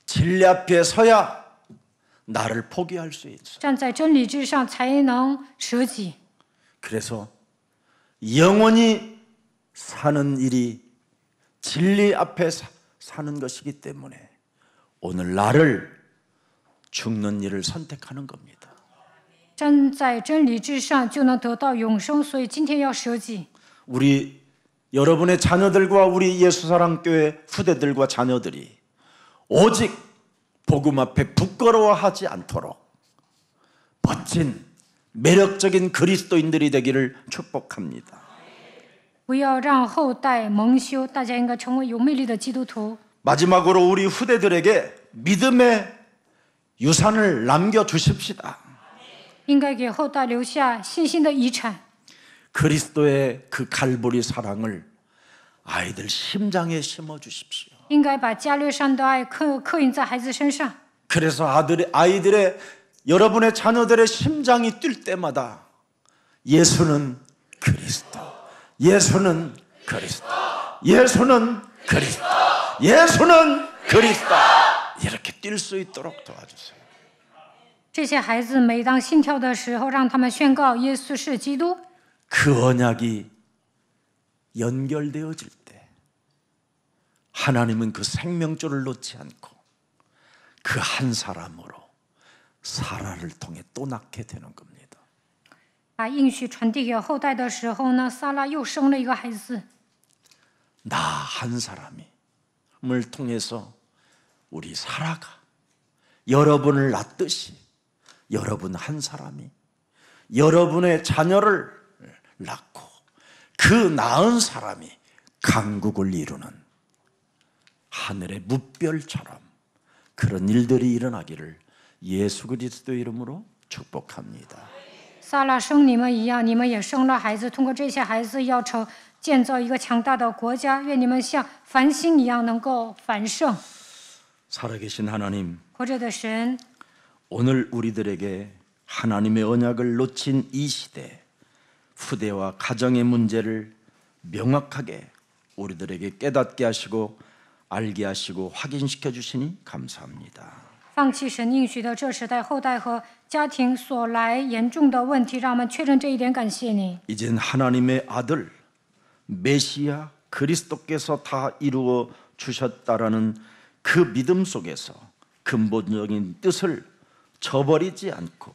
진리 앞에 서야 나를 포기할 수 있어. 站在真理之上才能舍己。 그래서 영원히 사는 일이 진리 앞에 사는 것이기 때문에 오늘 나를 죽는 일을 선택하는 겁니다. 站在真理之上就能得到永生，所以今天要舍己。 우리 여러분의 자녀들과 우리 예수사랑교회 후대들과 자녀들이 오직 복음 앞에 부끄러워하지 않도록 멋진 매력적인 그리스도인들이 되기를 축복합니다. 不要让后代蒙羞，大家应该成为有魅力的基督徒。 마지막으로 우리 후대들에게 믿음의 유산을 남겨주십시다. 应该给后代留下信心的遗产。 그리스도의 그 갈보리 사랑을 아이들 심장에 심어주십시오. 应该把加略山的爱刻印在孩子身上。 그래서 아이들의 여러분의 자녀들의 심장이 뛸 때마다 예수는 그리스도, 예수는 그리스도, 예수는 그리스도, 예수는 그리스도 이렇게 뛸 수 있도록 도와주세요. 这些孩子每当心跳的时候，让他们宣告耶稣是基督。 그 언약이 연결되어질 때 하나님은 그 생명줄을 놓지 않고 그 한 사람으로 사라를 통해 또 낳게 되는 겁니다. 把应许传递给后代的时候呢，撒拉又生了一个孩子。 나 한 사람을 통해서 우리 사라가 여러분을 낳듯이 여러분 한 사람이 여러분의 자녀를 낳고 그 낳은 사람이 강국을 이루는 하늘의 무별처럼 그런 일들이 일어나기를 예수 그리스도의 이름으로 축복합니다. 撒拉生你们一样，你们也生了孩子，通过这些孩子要建造一个强大的国家。愿你们像繁星一样能够繁盛。 살아계신 하나님, 活着的神， 오늘 우리들에게 하나님의 언약을 놓친 이 시대 후대와 가정의 문제를 명확하게 우리들에게 깨닫게 하시고 알게 하시고 확인시켜 주시니 감사합니다. 放弃神应许的这时代后代和家庭所来严重的问题，让我们确认这一点。感谢你。 이젠 하나님의 아들 메시아 그리스도께서 다 이루어 주셨다라는 그 믿음 속에서 근본적인 뜻을 저버리지 않고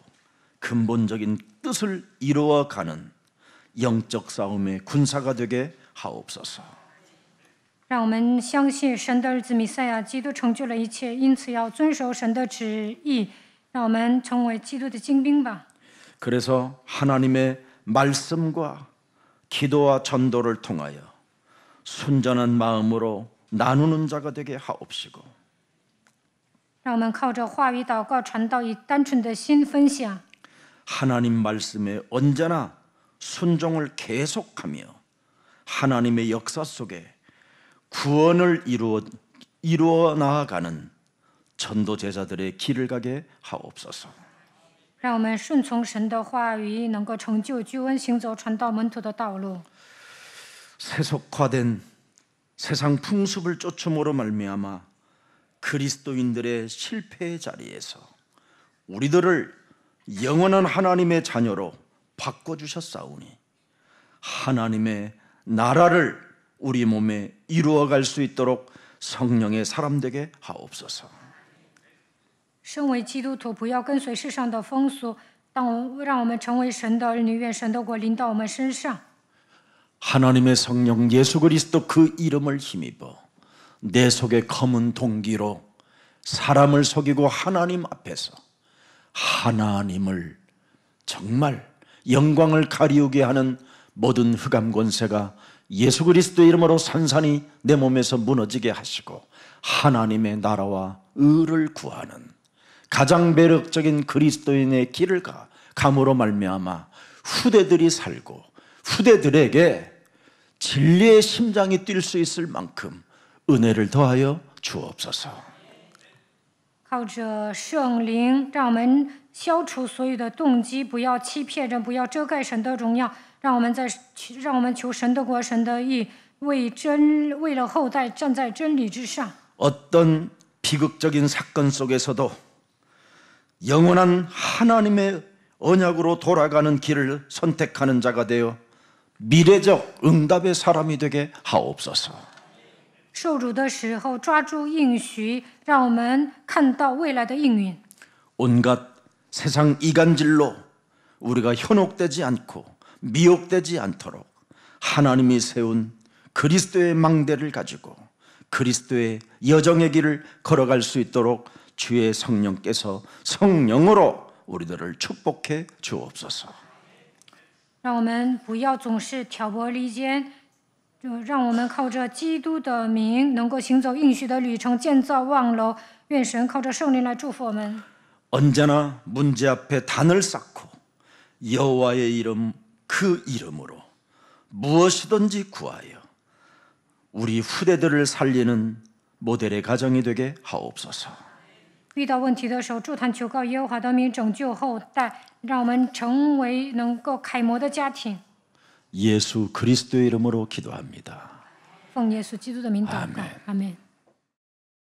근본적인 뜻을 이루어가는 영적 싸움의 군사가 되게 하옵소서. 让我们相信神的儿子弥赛亚基督成就了一切，因此要遵守神的旨意，让我们成为基督的精兵吧。 그래서 하나님의 말씀과 기도와 전도를 통하여 순전한 마음으로 나누는 자가 되게 하옵시고 让我们靠着话语祷告传道，以单纯的心分享。 하나님 말씀에 언제나 순종을 계속하며 하나님의 역사 속에 구원을 이루어 나아가는 전도 제자들의 길을 가게 하옵소서. 让我们顺从神的话语，能够成就救恩，行走传道门徒的道路。 세속화된 세상 풍습을 쫓음으로 말미암아 그리스도인들의 실패의 자리에서 우리들을 영원한 하나님의 자녀로 바꿔주셨사오니 하나님의 나라를 우리 몸에 이루어갈 수 있도록 성령의 사람 되게 하옵소서. 身为基督徒，不要跟随世上的风俗，让我们成为神的儿女，愿神的国临到我们身上。 하나님의 성령 예수 그리스도 그 이름을 힘입어 내 속에 검은 동기로 사람을 속이고 하나님 앞에서 하나님을 정말 영광을 가리우게 하는 모든 흑암 권세가 예수 그리스도의 이름으로 산산이 내 몸에서 무너지게 하시고 하나님의 나라와 의를 구하는 가장 매력적인 그리스도인의 길을 감으로 말미암아 후대들이 살고 후대들에게 진리의 심장이 뛸 수 있을 만큼 은혜를 더하여 주옵소서. 靠着圣灵，让我们消除所有的动机，不要欺骗人，不要遮盖神的荣耀。让我们求神的国、神的义，为了后代站在真理之上。 어떤 비극적인 사건 속에서도 영원한 하나님의 언약으로 돌아가는 길을 선택하는 자가 되어 미래적 응답의 사람이 되게 하옵소서. 受辱的时候抓住应许，让我们看到未来的应允。 온갖 세상 이간질로 우리가 현혹되지 않고 미혹되지 않도록 하나님이 세운 그리스도의 망대를 가지고 그리스도의 여정의 길을 걸어갈 수 있도록 주의 성령께서 성령으로 우리들을 축복해 주옵소서. 让我们不要总是挑拨离间，就让我们靠着基督的名，能够行走应许的旅程，建造望楼。愿神靠着圣灵来祝福我们。 언제나 문제 앞에 단을 쌓고 여호와의 이름 그 이름으로 무엇이든지 구하여 우리 후대들을 살리는 모델의 가정이 되게 하옵소서. 遇到问题的时候，祝坛求告耶和华的名，拯救后代，让我们成为能够楷模的家庭。 예수 그리스도의 이름으로 기도합니다. 奉耶稣基督的名祷告， 아멘 阿门。